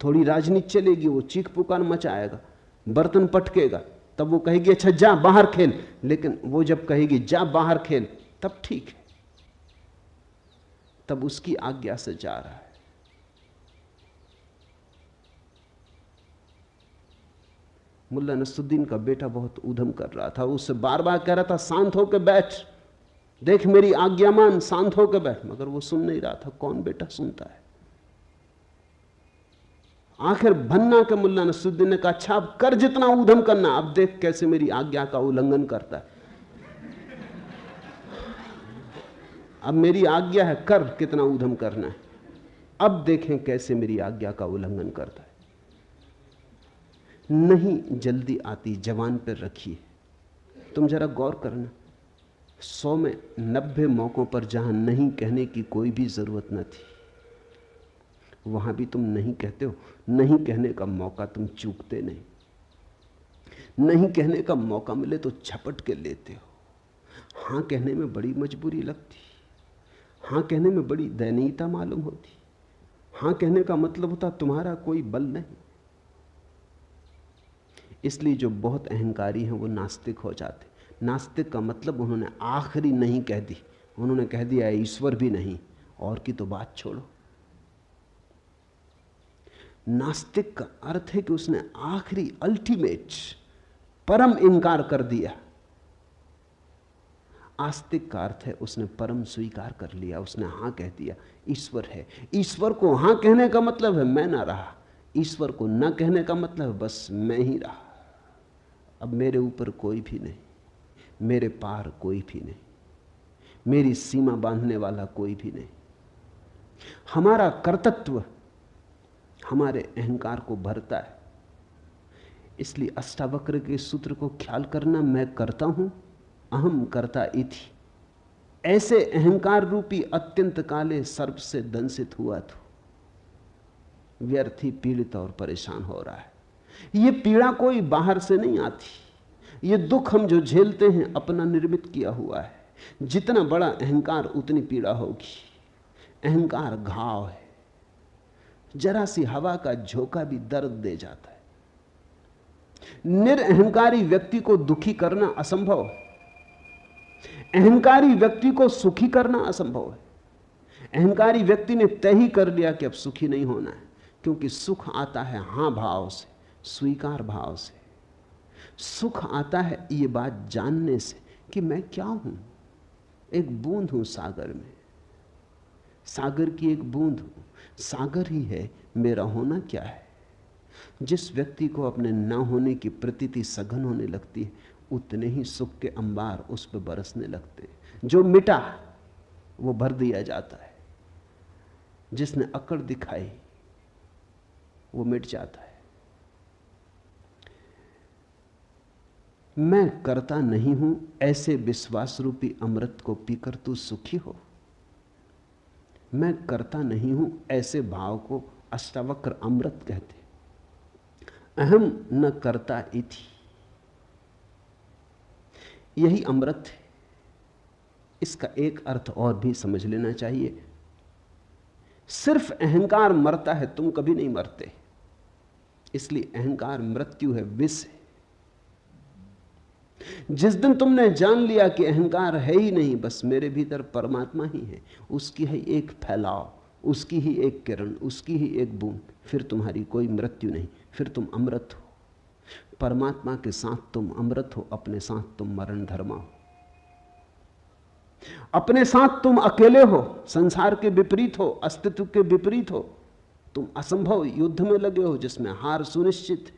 थोड़ी राजनीति चलेगी, वो चीख पुकार मचाएगा, बर्तन पटकेगा, तब वो कहेगी अच्छा जा बाहर खेल। लेकिन वो जब कहेगी जा बाहर खेल, तब ठीक है, तब उसकी आज्ञा से जा रहा है। मुल्ला नसरुद्दीन का बेटा बहुत ऊधम कर रहा था, उससे बार बार कह रहा था शांत होकर बैठ, देख मेरी आज्ञा मान, शांत होकर बैठ, मगर वो सुन नहीं रहा था। कौन बेटा सुनता है? आखिर भन्ना के मुल्ला नसरुद्दीन ने कहा अच्छा अब कर जितना ऊधम करना, अब देख कैसे मेरी आज्ञा का उल्लंघन करता है। अब मेरी आज्ञा है, कर कितना ऊधम करना है, अब देखें कैसे मेरी आज्ञा का उल्लंघन करता है। नहीं जल्दी आती जवान पर रखिए। तुम जरा गौर करना, 100 में 90 मौकों पर जहां नहीं कहने की कोई भी जरूरत न थी, वहां भी तुम नहीं कहते हो। नहीं कहने का मौका तुम चूकते नहीं, नहीं कहने का मौका मिले तो झपट के लेते हो। हां कहने में बड़ी मजबूरी लगती, हां कहने में बड़ी दयनीयता मालूम होती। हां कहने का मतलब होता तुम्हारा कोई बल नहीं। इसलिए जो बहुत अहंकारी हैं वो नास्तिक हो जाते। नास्तिक का मतलब उन्होंने आखिरी नहीं कह दी, उन्होंने कह दिया ईश्वर भी नहीं, और की तो बात छोड़ो। नास्तिक का अर्थ है कि उसने आखिरी अल्टीमेट परम इंकार कर दिया। आस्तिक का अर्थ है उसने परम स्वीकार कर लिया, उसने हां कह दिया ईश्वर है। ईश्वर को हां कहने का मतलब है मैं ना रहा, ईश्वर को ना कहने का मतलब है बस मैं ही रहा, अब मेरे ऊपर कोई भी नहीं, मेरे पार कोई भी नहीं, मेरी सीमा बांधने वाला कोई भी नहीं। हमारा कर्तृत्व हमारे अहंकार को भरता है। इसलिए अष्टावक्र के सूत्र को ख्याल करना, मैं करता हूं, अहम कर्ता इति, ऐसे अहंकार रूपी अत्यंत काले सर्प से दंसित हुआ तो व्यर्थ ही पीड़ित और परेशान हो रहा है। ये पीड़ा कोई बाहर से नहीं आती, ये दुख हम जो झेलते हैं अपना निर्मित किया हुआ है। जितना बड़ा अहंकार उतनी पीड़ा होगी। अहंकार घाव है, जरा सी हवा का झोंका भी दर्द दे जाता है। निरअहंकारी व्यक्ति को दुखी करना असंभव है, अहंकारी व्यक्ति को सुखी करना असंभव है। अहंकारी व्यक्ति ने तय ही कर लिया कि अब सुखी नहीं होना है, क्योंकि सुख आता है हां भाव से, स्वीकार भाव से। सुख आता है ये बात जानने से कि मैं क्या हूं, एक बूंद हूं सागर में, सागर की एक बूंद हूं, सागर ही है, मेरा होना क्या है। जिस व्यक्ति को अपने न होने की प्रतीति सघन होने लगती है, उतने ही सुख के अंबार उस पर बरसने लगते हैं। जो मिटा वो भर दिया जाता है, जिसने अकड़ दिखाई वो मिट जाता है। मैं करता नहीं हूं, ऐसे विश्वास रूपी अमृत को पीकर तू सुखी हो। मैं करता नहीं हूं, ऐसे भाव को अष्टावक्र अमृत कहते। अहम न करता इति, यही अमृत है। इसका एक अर्थ और भी समझ लेना चाहिए। सिर्फ अहंकार मरता है, तुम कभी नहीं मरते। इसलिए अहंकार मृत्यु है, विष है। जिस दिन तुमने जान लिया कि अहंकार है ही नहीं, बस मेरे भीतर परमात्मा ही है, उसकी ही एक फैलाव, उसकी ही एक किरण, उसकी ही एक बूंद, फिर तुम्हारी कोई मृत्यु नहीं, फिर तुम अमृत हो। परमात्मा के साथ तुम अमृत हो, अपने साथ तुम मरण धर्मा हो। अपने साथ तुम अकेले हो, संसार के विपरीत हो, अस्तित्व के विपरीत हो, तुम असंभव युद्ध में लगे हो जिसमें हार सुनिश्चित है।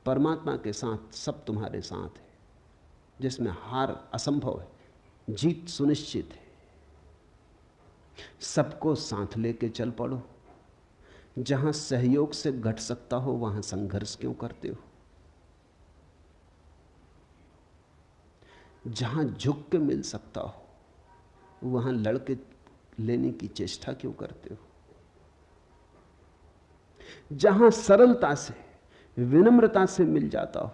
परमात्मा के साथ सब तुम्हारे साथ है, जिसमें हार असंभव है, जीत सुनिश्चित है। सबको साथ लेके चल पड़ो। जहां सहयोग से घट सकता हो वहां संघर्ष क्यों करते हो? जहां झुक के मिल सकता हो वहां लड़के लेने की चेष्टा क्यों करते हो? जहां सरलता से, विनम्रता से मिल जाता हो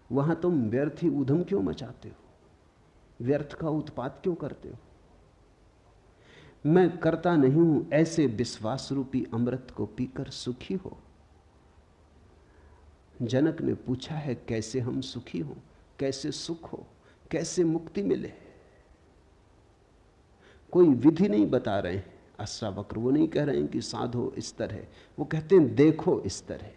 वहां तुम व्यर्थ ही ऊधम क्यों मचाते हो? व्यर्थ का उत्पात क्यों करते हो? मैं करता नहीं हूं ऐसे विश्वास रूपी अमृत को पीकर सुखी हो। जनक ने पूछा है कैसे हम सुखी हो, कैसे सुख हो, कैसे मुक्ति मिले? कोई विधि नहीं बता रहे हैं अष्टावक्र। वो नहीं कह रहे हैं कि साधो इस तरह, वो कहते हैं देखो इस तरह,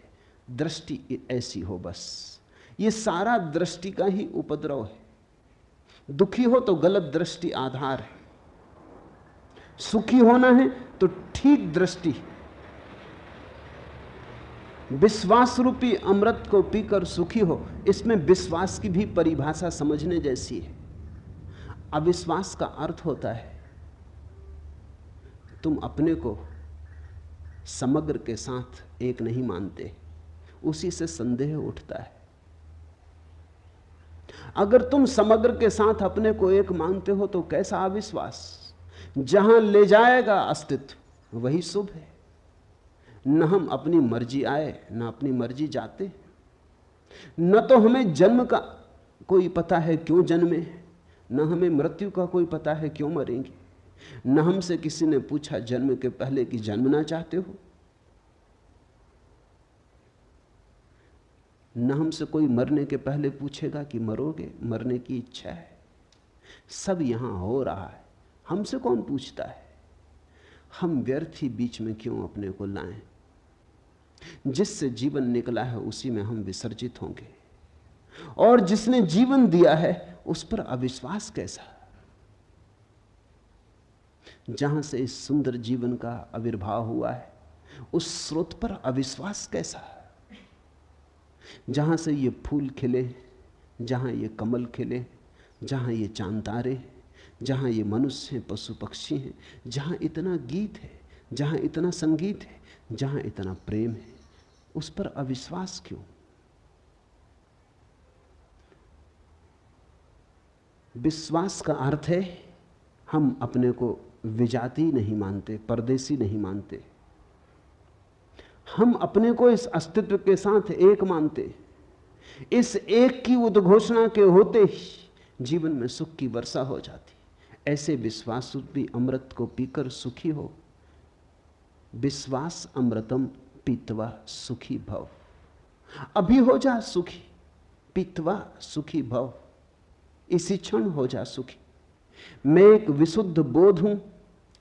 दृष्टि ऐसी हो। बस ये सारा दृष्टि का ही उपद्रव है। दुखी हो तो गलत दृष्टि आधार है, सुखी होना है तो ठीक दृष्टि। विश्वास रूपी अमृत को पीकर सुखी हो, इसमें विश्वास की भी परिभाषा समझने जैसी है। अविश्वास का अर्थ होता है तुम अपने को समग्र के साथ एक नहीं मानते, उसी से संदेह उठता है। अगर तुम समग्र के साथ अपने को एक मानते हो तो कैसा अविश्वास? जहां ले जाएगा अस्तित्व वही शुभ है। न हम अपनी मर्जी आए न अपनी मर्जी जाते, न तो हमें जन्म का कोई पता है क्यों जन्मे, न हमें मृत्यु का कोई पता है क्यों मरेंगे। न हमसे किसी ने पूछा जन्म के पहले कि जन्मना चाहते हो, न हमसे कोई मरने के पहले पूछेगा कि मरोगे, मरने की इच्छा है। सब यहां हो रहा है, हमसे कौन पूछता है? हम व्यर्थ ही बीच में क्यों अपने को लाएं? जिससे जीवन निकला है उसी में हम विसर्जित होंगे, और जिसने जीवन दिया है उस पर अविश्वास कैसा? जहां से इस सुंदर जीवन का आविर्भाव हुआ है उस स्रोत पर अविश्वास कैसा? जहां से ये फूल खिले, जहां ये कमल खिले, जहां ये चांद तारे, जहां ये मनुष्य हैं, पशु पक्षी हैं, जहां इतना गीत है, जहां इतना संगीत है, जहां इतना प्रेम है, उस पर अविश्वास क्यों? विश्वास का अर्थ है हम अपने को विजाती नहीं मानते, परदेसी नहीं मानते। हम अपने को इस अस्तित्व के साथ एक मानते। इस एक की उद्घोषणा के होते ही जीवन में सुख की वर्षा हो जाती। ऐसे विश्वास रूपी अमृत को पीकर सुखी हो। विश्वास अमृतम पीत्वा सुखी भव। अभी हो जा सुखी, पीत्वा सुखी भव, इसी क्षण हो जा सुखी। मैं एक विशुद्ध बोध हूं,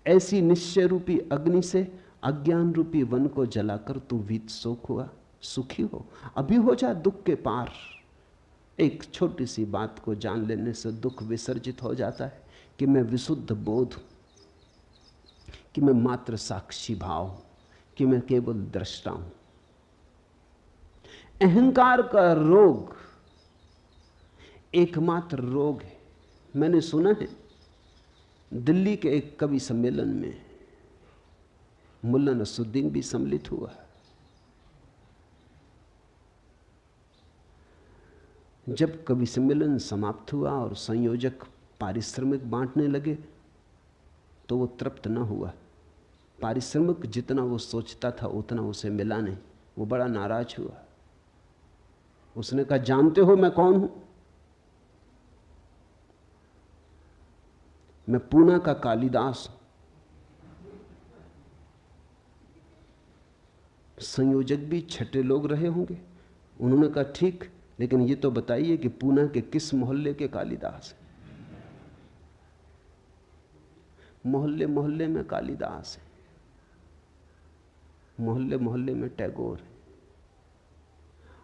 ऐसी निश्चय रूपी अग्नि से अज्ञान रूपी वन को जलाकर तू वीत शोक हुआ, सुखी हो। अभी हो जा दुख के पार। एक छोटी सी बात को जान लेने से दुख विसर्जित हो जाता है कि मैं विशुद्ध बोध हूं, कि मैं मात्र साक्षी भाव हूं, कि मैं केवल दृष्टा हूं। अहंकार का रोग एकमात्र रोग है। मैंने सुना है दिल्ली के एक कवि सम्मेलन में मुल्ला नसरुद्दीन भी सम्मिलित हुआ। जब कवि सम्मेलन समाप्त हुआ और संयोजक पारिश्रमिक बांटने लगे तो वो तृप्त न हुआ। पारिश्रमिक जितना वो सोचता था उतना उसे मिला नहीं। वो बड़ा नाराज हुआ। उसने कहा जानते हो मैं कौन हूं? मैं पूना का कालिदास हूं। संयोजक भी छठे लोग रहे होंगे। उन्होंने कहा ठीक, लेकिन ये तो बताइए कि पूना के किस मोहल्ले के कालिदास हैं? मोहल्ले मोहल्ले में कालिदास है, मोहल्ले मोहल्ले में टैगोर है।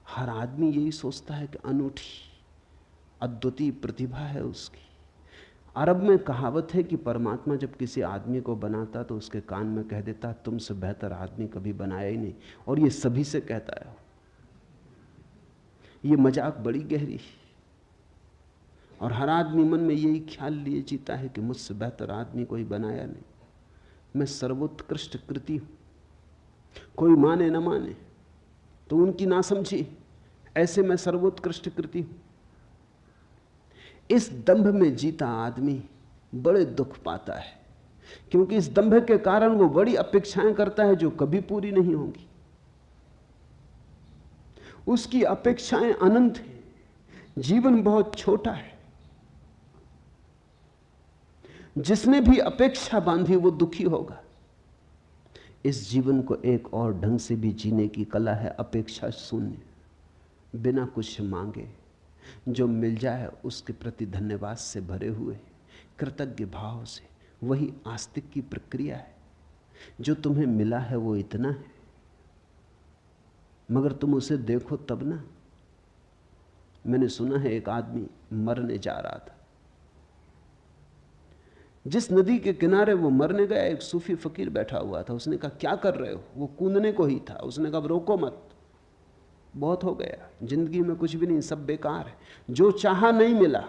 हर आदमी यही सोचता है कि अनूठी अद्वितीय प्रतिभा है उसकी। अरब में कहावत है कि परमात्मा जब किसी आदमी को बनाता तो उसके कान में कह देता तुमसे बेहतर आदमी कभी बनाया ही नहीं, और ये सभी से कहता है। ये मजाक बड़ी गहरी है, और हर आदमी मन में यही ख्याल लिए जीता है कि मुझसे बेहतर आदमी कोई बनाया नहीं, मैं सर्वोत्कृष्ट कृति हूं। कोई माने न माने तो उनकी ना समझी, ऐसे मैं सर्वोत्कृष्ट कृति हूं। इस दंभ में जीता आदमी बड़े दुख पाता है, क्योंकि इस दंभ के कारण वो बड़ी अपेक्षाएं करता है जो कभी पूरी नहीं होंगी। उसकी अपेक्षाएं अनंत हैं, जीवन बहुत छोटा है। जिसने भी अपेक्षा बांधी वो दुखी होगा। इस जीवन को एक और ढंग से भी जीने की कला है, अपेक्षा शून्य, बिना कुछ मांगे जो मिल जाए उसके प्रति धन्यवाद से भरे हुए कृतज्ञ भाव से। वही आस्तिक की प्रक्रिया है। जो तुम्हें मिला है वो इतना है, मगर तुम उसे देखो तब ना। मैंने सुना है एक आदमी मरने जा रहा था। जिस नदी के किनारे वो मरने गया, एक सूफी फकीर बैठा हुआ था। उसने कहा क्या कर रहे हो? वो कूदने को ही था। उसने कहा रोको मत, बहुत हो गया, जिंदगी में कुछ भी नहीं, सब बेकार है। जो चाहा नहीं मिला,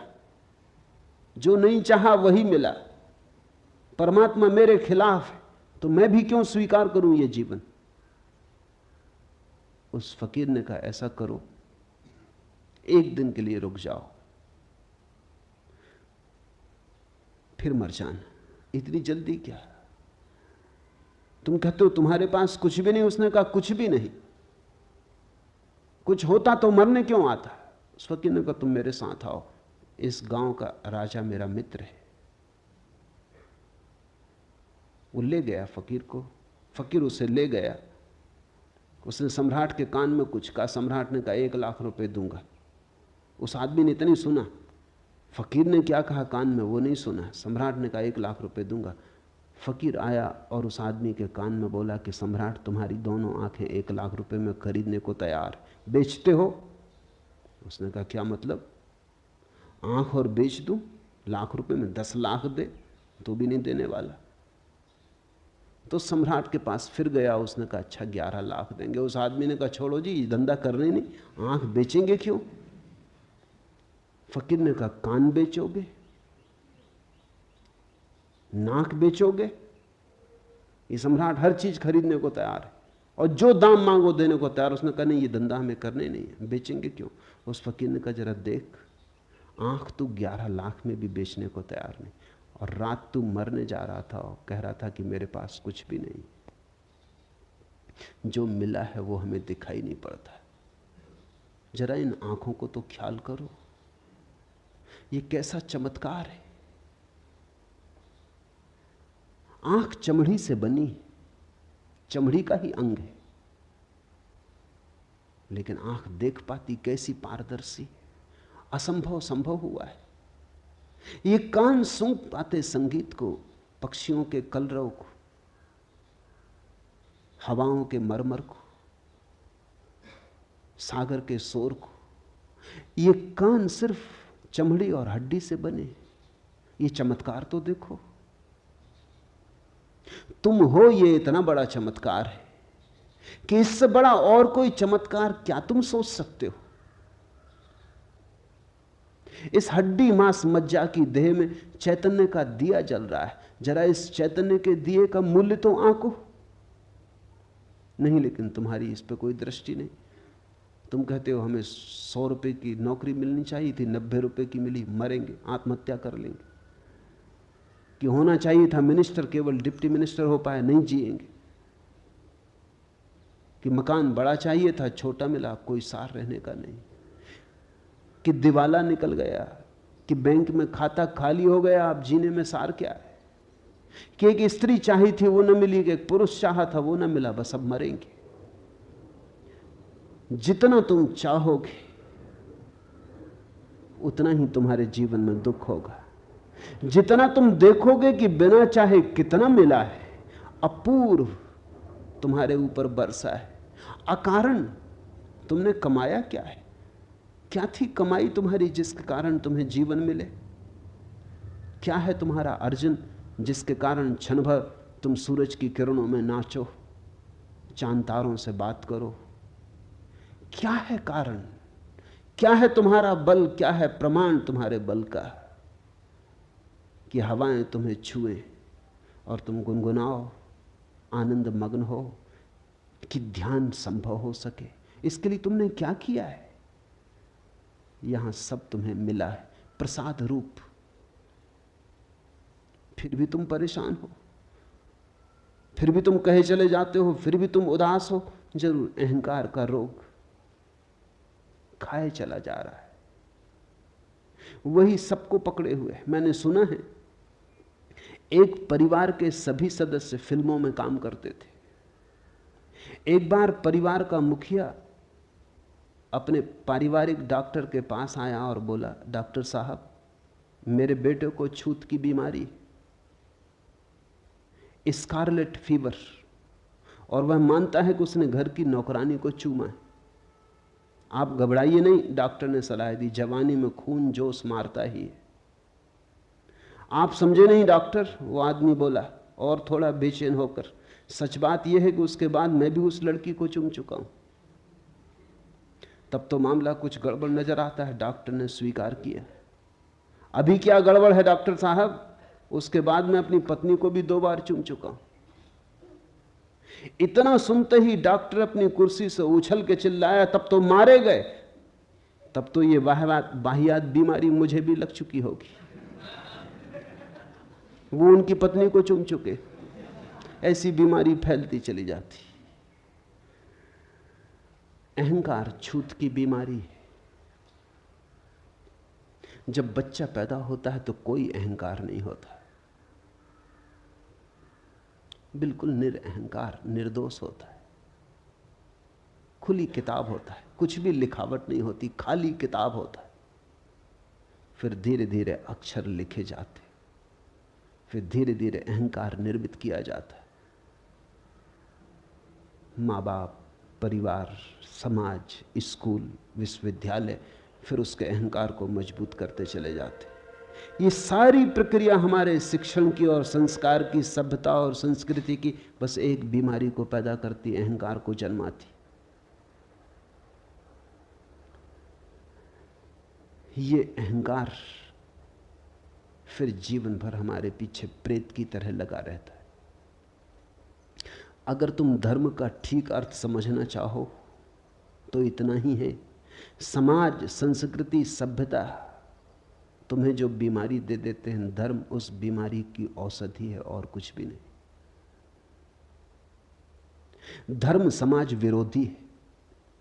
जो नहीं चाहा वही मिला। परमात्मा मेरे खिलाफ है तो मैं भी क्यों स्वीकार करूं ये जीवन? उस फकीर ने कहा ऐसा करो, एक दिन के लिए रुक जाओ, फिर मर जाना। इतनी जल्दी क्या? तुम कहते हो तुम्हारे पास कुछ भी नहीं। उसने कहा कुछ भी नहीं, कुछ होता तो मरने क्यों आता? उस फकीर ने कहा तुम मेरे साथ आओ, इस गांव का राजा मेरा मित्र है। वो ले गया फकीर को। फकीर उसे ले गया। उसने सम्राट के कान में कुछ कहा। सम्राट ने कहा 1 लाख रुपए दूंगा। उस आदमी ने इतनी सुना, फकीर ने क्या कहा कान में वो नहीं सुना। सम्राट ने कहा 1 लाख रुपए दूंगा। फकीर आया और उस आदमी के कान में बोला कि सम्राट तुम्हारी दोनों आंखें 1 लाख रुपए में खरीदने को तैयार, बेचते हो? उसने कहा क्या मतलब? आंख और बेच दूं? लाख रुपए में 10 लाख दे तो भी नहीं देने वाला। तो सम्राट के पास फिर गया। उसने कहा अच्छा 11 लाख देंगे। उस आदमी ने कहा छोड़ो जी, ये धंधा करने नहीं, आंख बेचेंगे क्यों? फकीर ने कहा कान बेचोगे, नाक बेचोगे? ये सम्राट हर चीज खरीदने को तैयार है और जो दाम मांगो देने को तैयार। उसने कहा नहीं, ये धंधा हमें करने नहीं है, बेचेंगे क्यों? उस फकीर ने कहा जरा देख, आंख तू 11 लाख में भी बेचने को तैयार नहीं, और रात तू मरने जा रहा था और कह रहा था कि मेरे पास कुछ भी नहीं। जो मिला है वो हमें दिखाई नहीं पड़ता। जरा इन आंखों को तो ख्याल करो, ये कैसा चमत्कार है। आंख चमड़ी से बनी, चमड़ी का ही अंग है, लेकिन आंख देख पाती कैसी पारदर्शी। असंभव संभव हुआ है। ये कान सूंघ पाते संगीत को, पक्षियों के कलरव को, हवाओं के मरमर को, सागर के शोर को। ये कान सिर्फ चमड़ी और हड्डी से बने। ये चमत्कार तो देखो। तुम हो, ये इतना बड़ा चमत्कार है कि इससे बड़ा और कोई चमत्कार क्या तुम सोच सकते हो? इस हड्डी मांस मज्जा की देह में चैतन्य का दिया जल रहा है। जरा इस चैतन्य के दिए का मूल्य तो आंको नहीं, लेकिन तुम्हारी इस पर कोई दृष्टि नहीं। तुम कहते हो हमें 100 रुपए की नौकरी मिलनी चाहिए थी, 90 रुपए की मिली, मरेंगे, आत्महत्या कर लेंगे। कि होना चाहिए था मिनिस्टर, केवल डिप्टी मिनिस्टर हो पाए, नहीं जिएंगे। कि मकान बड़ा चाहिए था, छोटा मिला, कोई सार रहने का नहीं। कि दिवाला निकल गया, कि बैंक में खाता खाली हो गया, आप जीने में सार क्या है? कि एक स्त्री चाही थी वो न मिली, कि एक पुरुष चाहा था वो न मिला, बस अब मरेंगे। जितना तुम चाहोगे उतना ही तुम्हारे जीवन में दुख होगा। जितना तुम देखोगे कि बिना चाहे कितना मिला है, अपूर्व तुम्हारे ऊपर बरसा है, अकारण तुमने कमाया क्या है? क्या थी कमाई तुम्हारी जिसके कारण तुम्हें जीवन मिले? क्या है तुम्हारा अर्जन जिसके कारण क्षण भर तुम सूरज की किरणों में नाचो, चांद तारों से बात करो? क्या है कारण? क्या है तुम्हारा बल? क्या है प्रमाण तुम्हारे बल का कि हवाएं तुम्हें छुएं और तुम गुनगुनाओ, आनंद मग्न हो, कि ध्यान संभव हो सके? इसके लिए तुमने क्या किया है? यहां सब तुम्हें मिला है प्रसाद रूप, फिर भी तुम परेशान हो, फिर भी तुम कहे चले जाते हो, फिर भी तुम उदास हो। जरूर अहंकार का रोग खाए चला जा रहा है, वही सबको पकड़े हुए है। मैंने सुना है एक परिवार के सभी सदस्य फिल्मों में काम करते थे। एक बार परिवार का मुखिया अपने पारिवारिक डॉक्टर के पास आया और बोला, डॉक्टर साहब, मेरे बेटे को छूत की बीमारी, स्कारलेट फीवर, और वह मानता है कि उसने घर की नौकरानी को चूमा है। आप घबराइए नहीं, डॉक्टर ने सलाह दी, जवानी में खून जोश मारता ही है। आप समझे नहीं डॉक्टर, वो आदमी बोला और थोड़ा बेचैन होकर, सच बात यह है कि उसके बाद मैं भी उस लड़की को चूम चुका हूं। तब तो मामला कुछ गड़बड़ नजर आता है। डॉक्टर ने स्वीकार किया। अभी क्या गड़बड़ है डॉक्टर साहब? उसके बाद मैं अपनी पत्नी को भी 2 बार चूम चुका हूं। इतना सुनते ही डॉक्टर अपनी कुर्सी से उछल के चिल्लाया, तब तो मारे गए, तब तो ये वाहियात बीमारी मुझे भी लग चुकी होगी। वो उनकी पत्नी को चूम चुके। ऐसी बीमारी फैलती चली जाती। अहंकार छूत की बीमारी है। जब बच्चा पैदा होता है तो कोई अहंकार नहीं होता, बिल्कुल निरअहंकार, निर्दोष होता है। खुली किताब होता है, कुछ भी लिखावट नहीं होती, खाली किताब होता है। फिर धीरे धीरे अक्षर लिखे जाते, फिर धीरे धीरे अहंकार निर्मित किया जाता है। माँ बाप, परिवार, समाज, स्कूल, विश्वविद्यालय फिर उसके अहंकार को मजबूत करते चले जाते। ये सारी प्रक्रिया हमारे शिक्षण की और संस्कार की, सभ्यता और संस्कृति की बस एक बीमारी को पैदा करती, अहंकार को जन्माती। ये अहंकार फिर जीवन भर हमारे पीछे प्रेत की तरह लगा रहता है। अगर तुम धर्म का ठीक अर्थ समझना चाहो तो इतना ही है। समाज, संस्कृति, सभ्यता तुम्हें जो बीमारी दे देते हैं, धर्म उस बीमारी की औषधि है और कुछ भी नहीं। धर्म समाज विरोधी है,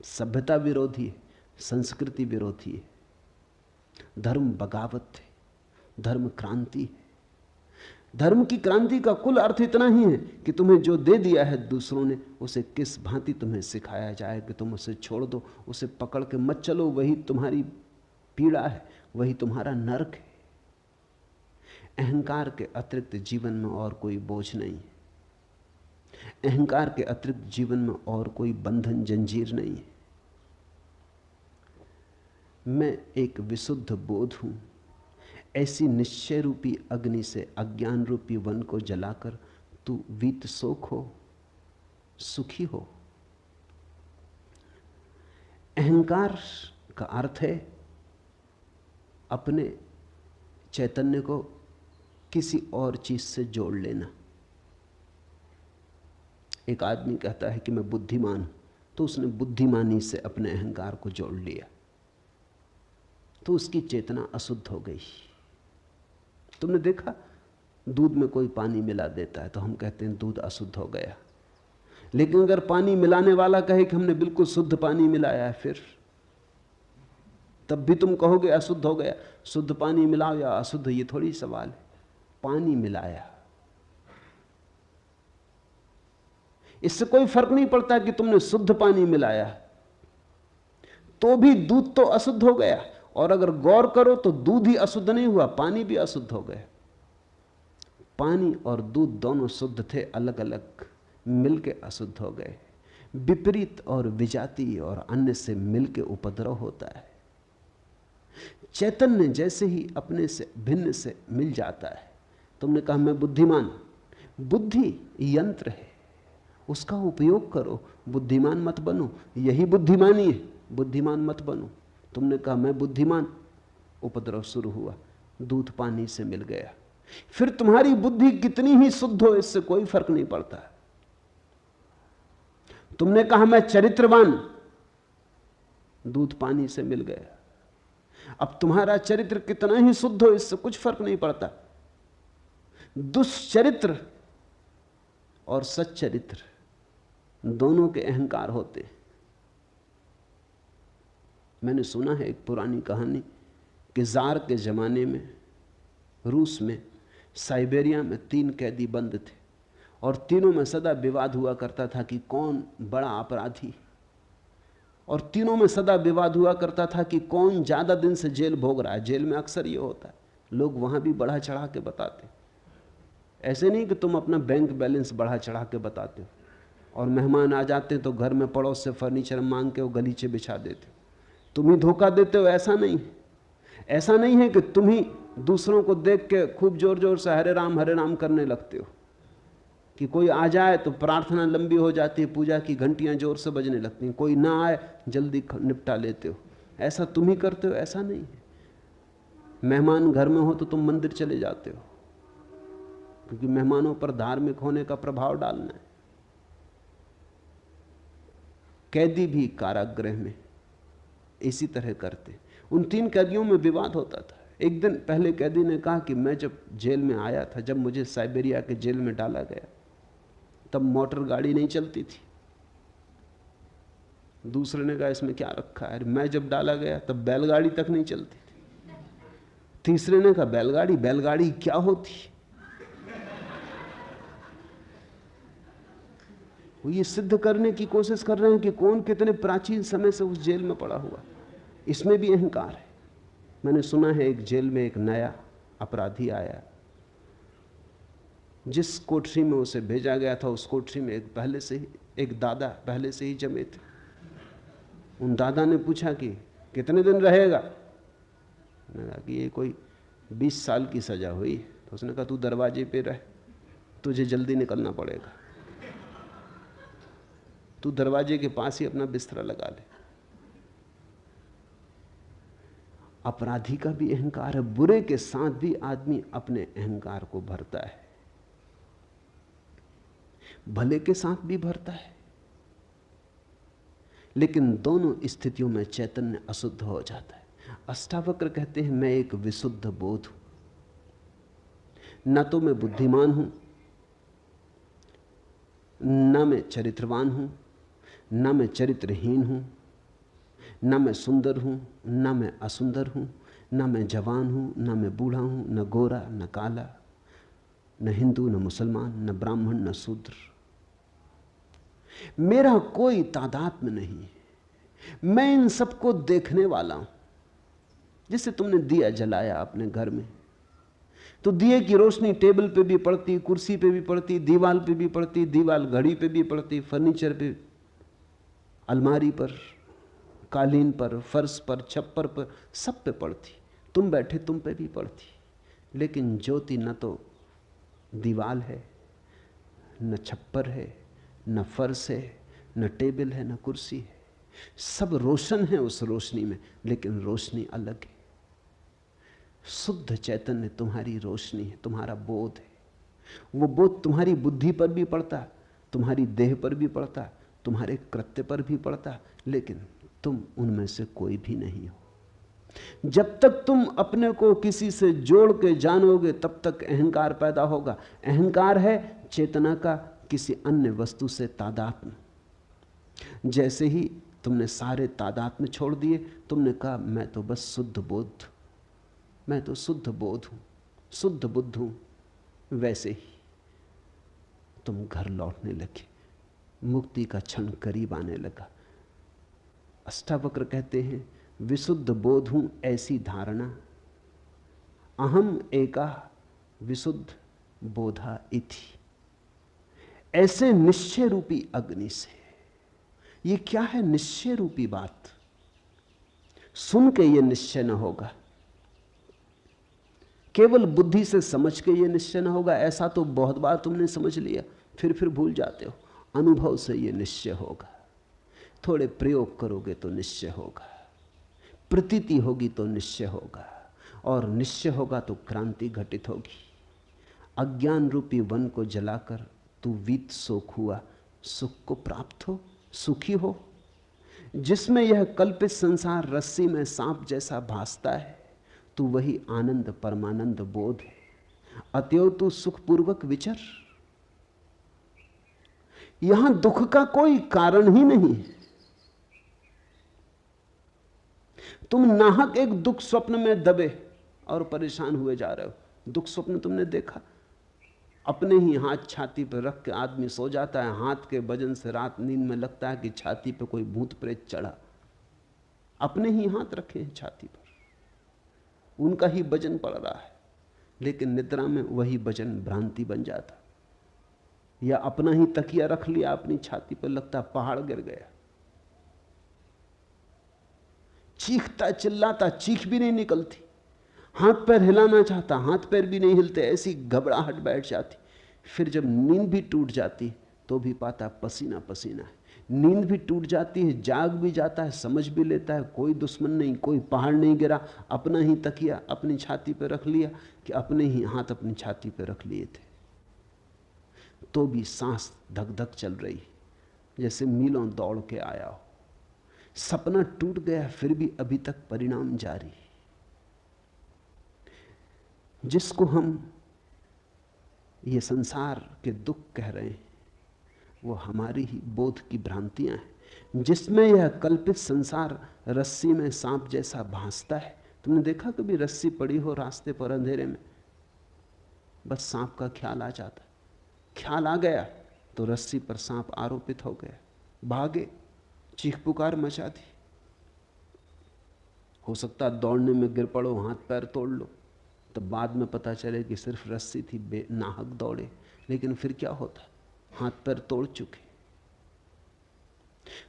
सभ्यता विरोधी है, संस्कृति विरोधी है। धर्म बगावत है, धर्म क्रांति है। धर्म की क्रांति का कुल अर्थ इतना ही है कि तुम्हें जो दे दिया है दूसरों ने, उसे किस भांति तुम्हें सिखाया जाए कि तुम उसे छोड़ दो, उसे पकड़ के मत चलो। वही तुम्हारी पीड़ा है, वही तुम्हारा नरक है। अहंकार के अतिरिक्त जीवन में और कोई बोझ नहीं है। अहंकार के अतिरिक्त जीवन में और कोई बंधन, जंजीर नहीं है। मैं एक विशुद्ध बोध हूं। ऐसी निश्चय रूपी अग्नि से अज्ञान रूपी वन को जलाकर तू वीत शोक हो, सुखी हो। अहंकार का अर्थ है अपने चैतन्य को किसी और चीज से जोड़ लेना। एक आदमी कहता है कि मैं बुद्धिमान हूं, तो उसने बुद्धिमानी से अपने अहंकार को जोड़ लिया, तो उसकी चेतना अशुद्ध हो गई। तुमने देखा, दूध में कोई पानी मिला देता है तो हम कहते हैं दूध अशुद्ध हो गया। लेकिन अगर पानी मिलाने वाला कहे कि हमने बिल्कुल शुद्ध पानी मिलाया है, तब भी तुम कहोगे अशुद्ध हो गया। शुद्ध पानी मिलाओ या अशुद्ध, ये थोड़ी सवाल है। पानी मिलाया, इससे कोई फर्क नहीं पड़ता कि तुमने शुद्ध पानी मिलाया, तो भी दूध तो अशुद्ध हो गया। और अगर गौर करो तो दूध ही अशुद्ध नहीं हुआ, पानी भी अशुद्ध हो गया। पानी और दूध दोनों शुद्ध थे, अलग अलग मिलके अशुद्ध हो गए। विपरीत और विजातीय और अन्य से मिलके उपद्रव होता है। चैतन्य जैसे ही अपने से भिन्न से मिल जाता है। तुमने कहा मैं बुद्धिमान, बुद्धि यंत्र है, उसका उपयोग करो, बुद्धिमान मत बनो। यही बुद्धिमानी है, बुद्धिमान मत बनो। तुमने कहा मैं बुद्धिमान, उपद्रव शुरू हुआ, दूध पानी से मिल गया। फिर तुम्हारी बुद्धि कितनी ही शुद्ध हो, इससे कोई फर्क नहीं पड़ता। तुमने कहा मैं चरित्रवान, दूध पानी से मिल गया। अब तुम्हारा चरित्र कितना ही शुद्ध हो, इससे कुछ फर्क नहीं पड़ता। दुष्चरित्र और सच्चरित्र दोनों के अहंकार होते। मैंने सुना है एक पुरानी कहानी कि जार के जमाने में रूस में साइबेरिया में 3 कैदी बंद थे और तीनों में सदा विवाद हुआ करता था कि कौन बड़ा अपराधी, और तीनों में सदा विवाद हुआ करता था कि कौन ज्यादा दिन से जेल भोग रहा है। जेल में अक्सर ये होता है, लोग वहां भी बढ़ा चढ़ा के बताते। ऐसे नहीं कि तुम अपना बैंक बैलेंस बढ़ा चढ़ा के बताते हो और मेहमान आ जाते हैं तो घर में पड़ोस से फर्नीचर मांग के वो गलीचे बिछा देते हो, तुम ही धोखा देते हो। ऐसा नहीं, ऐसा नहीं है कि तुम ही दूसरों को देख के खूब जोर जोर से हरे राम करने लगते हो कि कोई आ जाए तो प्रार्थना लंबी हो जाती है, पूजा की घंटियां जोर से बजने लगती हैं, कोई ना आए जल्दी निपटा लेते हो। ऐसा तुम ही करते हो, ऐसा नहीं है। मेहमान घर में हो तो तुम मंदिर चले जाते हो, क्योंकि मेहमानों पर धार्मिक होने का प्रभाव डालना है। कैदी भी कारागृह में इसी तरह करते। उन 3 कैदियों में विवाद होता था। एक दिन पहले कैदी ने कहा कि मैं जब जेल में आया था, जब मुझे साइबेरिया के जेल में डाला गया, तब मोटर गाड़ी नहीं चलती थी। दूसरे ने कहा इसमें क्या रखा है, मैं जब डाला गया तब बैलगाड़ी तक नहीं चलती थी। तीसरे ने कहा बैलगाड़ी क्या होती। वो ये सिद्ध करने की कोशिश कर रहे हैं कि कौन कितने प्राचीन समय से उस जेल में पड़ा हुआ। इसमें भी अहंकार है। मैंने सुना है एक जेल में एक नया अपराधी आया, जिस कोठरी में उसे भेजा गया था उस कोठरी में एक दादा पहले से ही जमे थे। उन दादा ने पूछा कि कितने दिन रहेगा। मैंने कहा कि ये कोई 20 साल की सजा हुई। तो उसने कहा तू दरवाजे पे रह, तुझे जल्दी निकलना पड़ेगा, तू दरवाजे के पास ही अपना बिस्तरा लगा ले। अपराधी का भी अहंकार है, बुरे के साथ भी आदमी अपने अहंकार को भरता है, भले के साथ भी भरता है। लेकिन दोनों स्थितियों में चैतन्य अशुद्ध हो जाता है। अष्टावक्र कहते हैं मैं एक विशुद्ध बोध हूं, न तो मैं बुद्धिमान हूं, न मैं चरित्रवान हूं, न मैं चरित्रहीन हूं, न मैं सुंदर हूं, न मैं असुंदर हूं, न मैं जवान हूं, न मैं बूढ़ा हूं, न गोरा न काला, न हिंदू न मुसलमान, न ब्राह्मण न शूद्र। मेरा कोई तादात्म्य नहीं है, मैं इन सबको देखने वाला हूं। जैसे तुमने दिया जलाया अपने घर में, तो दिए की रोशनी टेबल पे भी पड़ती, कुर्सी पे भी पड़ती, दीवार पे भी पड़ती, दीवार घड़ी पे भी पड़ती, फर्नीचर पे, अलमारी पर, कालीन पर, फर्श पर, छप्पर पर, सब पे पड़ती। तुम बैठे तुम पे भी पड़ती। लेकिन ज्योति न तो दीवार है, न छप्पर है, न फर्श है, न टेबल है, न कुर्सी है। सब रोशन है उस रोशनी में, लेकिन रोशनी अलग है। शुद्ध चैतन्य तुम्हारी रोशनी है, तुम्हारा बोध है। वो बोध तुम्हारी बुद्धि पर भी पड़ता, तुम्हारी देह पर भी पड़ता, तुम्हारे कृत्य पर भी पड़ता, लेकिन तुम उनमें से कोई भी नहीं हो। जब तक तुम अपने को किसी से जोड़ के जानोगे तब तक अहंकार पैदा होगा। अहंकार है चेतना का किसी अन्य वस्तु से तादात्म्य। जैसे ही तुमने सारे तादात्म्य छोड़ दिए। तुमने कहा मैं तो बस शुद्ध बोध, मैं तो शुद्ध बोध हूं, शुद्ध बुद्ध हूं। वैसे ही तुम घर लौटने लगे, मुक्ति का क्षण करीब आने लगा। अष्टावक्र कहते हैं विशुद्ध बोध हूं ऐसी धारणा, अहम एका विशुद्ध बोधा इति। ऐसे निश्चय रूपी अग्नि से। ये क्या है निश्चय रूपी बात? सुन के ये निश्चय न होगा, केवल बुद्धि से समझ के ये निश्चय न होगा। ऐसा तो बहुत बार तुमने समझ लिया, फिर भूल जाते हो। अनुभव से ये निश्चय होगा। थोड़े प्रयोग करोगे तो निश्चय होगा, प्रतीति होगी तो निश्चय होगा, और निश्चय होगा तो क्रांति घटित होगी। अज्ञान रूपी वन को जलाकर तू वीत शोक हुआ, सुख को प्राप्त हो, सुखी हो। जिसमें यह कल्पित संसार रस्सी में सांप जैसा भासता है, तू वही आनंद परमानंद बोध है। अतएव तू सुखपूर्वक विचर। यहां दुख का कोई कारण ही नहीं। तुम नाहक एक दुख स्वप्न में दबे और परेशान हुए जा रहे हो। दुख स्वप्न तुमने देखा? अपने ही हाथ छाती पर रख के आदमी सो जाता है, हाथ के वजन से रात नींद में लगता है कि छाती पर कोई भूत प्रेत चढ़ा। अपने ही हाथ रखे हैं छाती पर, उनका ही वजन पड़ रहा है, लेकिन निद्रा में वही वजन भ्रांति बन जाता। या अपना ही तकिया रख लिया अपनी छाती पर, लगता पहाड़ गिर गया। चीखता चिल्लाता, चीख भी नहीं निकलती। हाथ पैर हिलाना चाहता, हाथ पैर भी नहीं हिलते, ऐसी घबराहट बैठ जाती। फिर जब नींद भी टूट जाती तो भी पाता पसीना पसीना है। नींद भी टूट जाती है, जाग भी जाता है, समझ भी लेता है कोई दुश्मन नहीं, कोई पहाड़ नहीं गिरा, अपना ही तकिया अपनी छाती पर रख लिया कि अपने ही हाथ अपनी छाती पर रख लिए थे। तो भी सांस धक धक चल रही, जैसे मीलों दौड़ के आया हो। सपना टूट गया, फिर भी अभी तक परिणाम जारी। जिसको हम ये संसार के दुख कह रहे हैं, वो हमारी ही बोध की भ्रांतियां हैं, जिसमें यह कल्पित संसार रस्सी में सांप जैसा भासता है। तुमने देखा कभी रस्सी पड़ी हो रास्ते पर अंधेरे में, बस सांप का ख्याल आ जाता, ख्याल आ गया तो रस्सी पर सांप आरोपित हो गया, भागे, चीख पुकार मचा दी। हो सकता दौड़ने में गिर पड़ो, हाथ पैर तोड़ लो, तो बाद में पता चले कि सिर्फ रस्सी थी, बेनाहक दौड़े। लेकिन फिर क्या होता, हाथ पैर तोड़ चुके।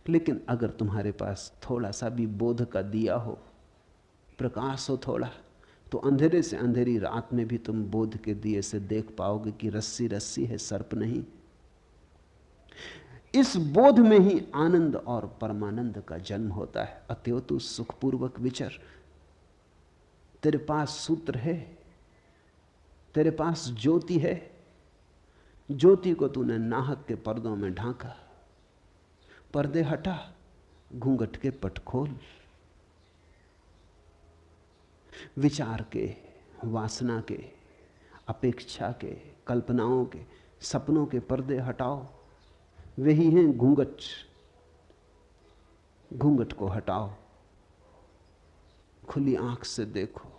लेकिन अगर तुम्हारे पास थोड़ा सा भी बोध का दिया हो, प्रकाश हो थोड़ा, तो अंधेरे से अंधेरी रात में भी तुम बोध के दिए से देख पाओगे कि रस्सी रस्सी है, सर्प नहीं। इस बोध में ही आनंद और परमानंद का जन्म होता है। अतएव तू सुखपूर्वक विचर। तेरे पास सूत्र है, तेरे पास ज्योति है। ज्योति को तूने नाहक के पर्दों में ढांका। पर्दे हटा, घूंघट के पट खोल। विचार के, वासना के, अपेक्षा के, कल्पनाओं के, सपनों के पर्दे हटाओ। वही हैं घूंघट। घूंघट को हटाओ, खुली आंख से देखो।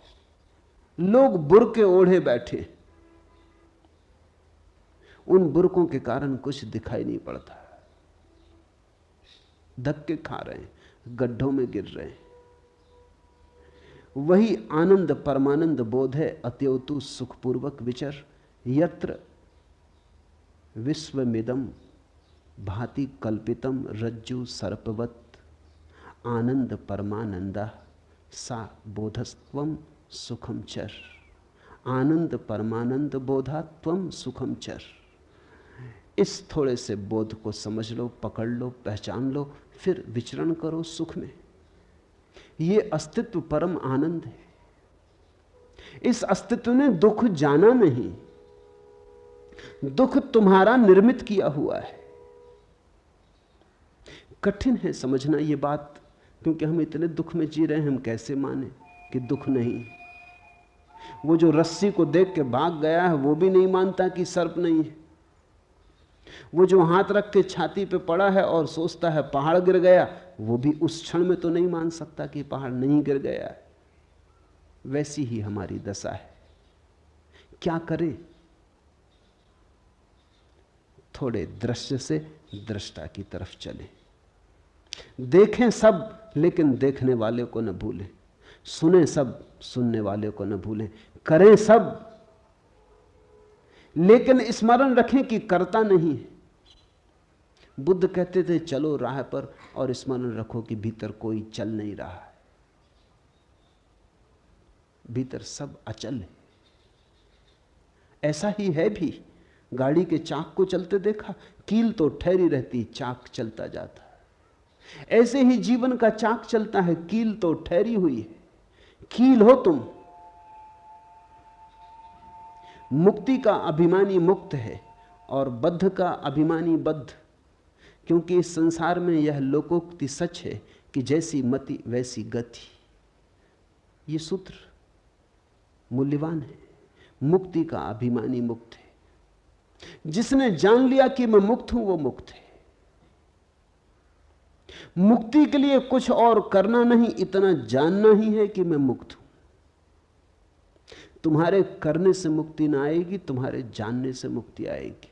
लोग बुर्के ओढ़े बैठे, उन बुर्कों के कारण कुछ दिखाई नहीं पड़ता, धक्के खा रहे हैं, गड्ढों में गिर रहे हैं। वही आनंद परमानंद बोध है। अतएव तू सुखपूर्वक विचर। यत्र विश्वमिदं भाति कल्पितम रज्जु सर्पवत आनंद परमानंदा सा बोधस्त्वम सुखम चर। आनंद परमानंद बोधा त्वम सुखम चर। इस थोड़े से बोध को समझ लो, पकड़ लो, पहचान लो, फिर विचरण करो सुख में। ये अस्तित्व परम आनंद है। इस अस्तित्व ने दुख जाना नहीं, दुख तुम्हारा निर्मित किया हुआ है। कठिन है समझना ये बात, क्योंकि हम इतने दुख में जी रहे हैं, हम कैसे माने कि दुख नहीं। वो जो रस्सी को देख के भाग गया है, वो भी नहीं मानता कि सर्प नहीं है। वो जो हाथ रख के छाती पे पड़ा है और सोचता है पहाड़ गिर गया, वो भी उस क्षण में तो नहीं मान सकता कि पहाड़ नहीं गिर गया है। वैसी ही हमारी दशा है। क्या करें? थोड़े दृश्य से दृष्टा की तरफ चलें। देखें सब, लेकिन देखने वाले को न भूलें। सुने सब, सुनने वाले को न भूलें। करें सब, लेकिन स्मरण रखें कि करता नहीं है। बुद्ध कहते थे चलो राह पर, और स्मरण रखो कि भीतर कोई चल नहीं रहा है। भीतर सब अचल है। ऐसा ही है भी। गाड़ी के चाक को चलते देखा, कील तो ठहरी रहती, चाक चलता जाता है। ऐसे ही जीवन का चाक चलता है, कील तो ठहरी हुई है। कील हो तुम। मुक्ति का अभिमानी मुक्त है और बद्ध का अभिमानी बद्ध, क्योंकि इस संसार में यह लोकोक्ति सच है कि जैसी मति वैसी गति। ये सूत्र मूल्यवान है। मुक्ति का अभिमानी मुक्त है। जिसने जान लिया कि मैं मुक्त हूं, वो मुक्त है। मुक्ति के लिए कुछ और करना नहीं, इतना जानना ही है कि मैं मुक्त हूं। तुम्हारे करने से मुक्ति ना आएगी, तुम्हारे जानने से मुक्ति आएगी।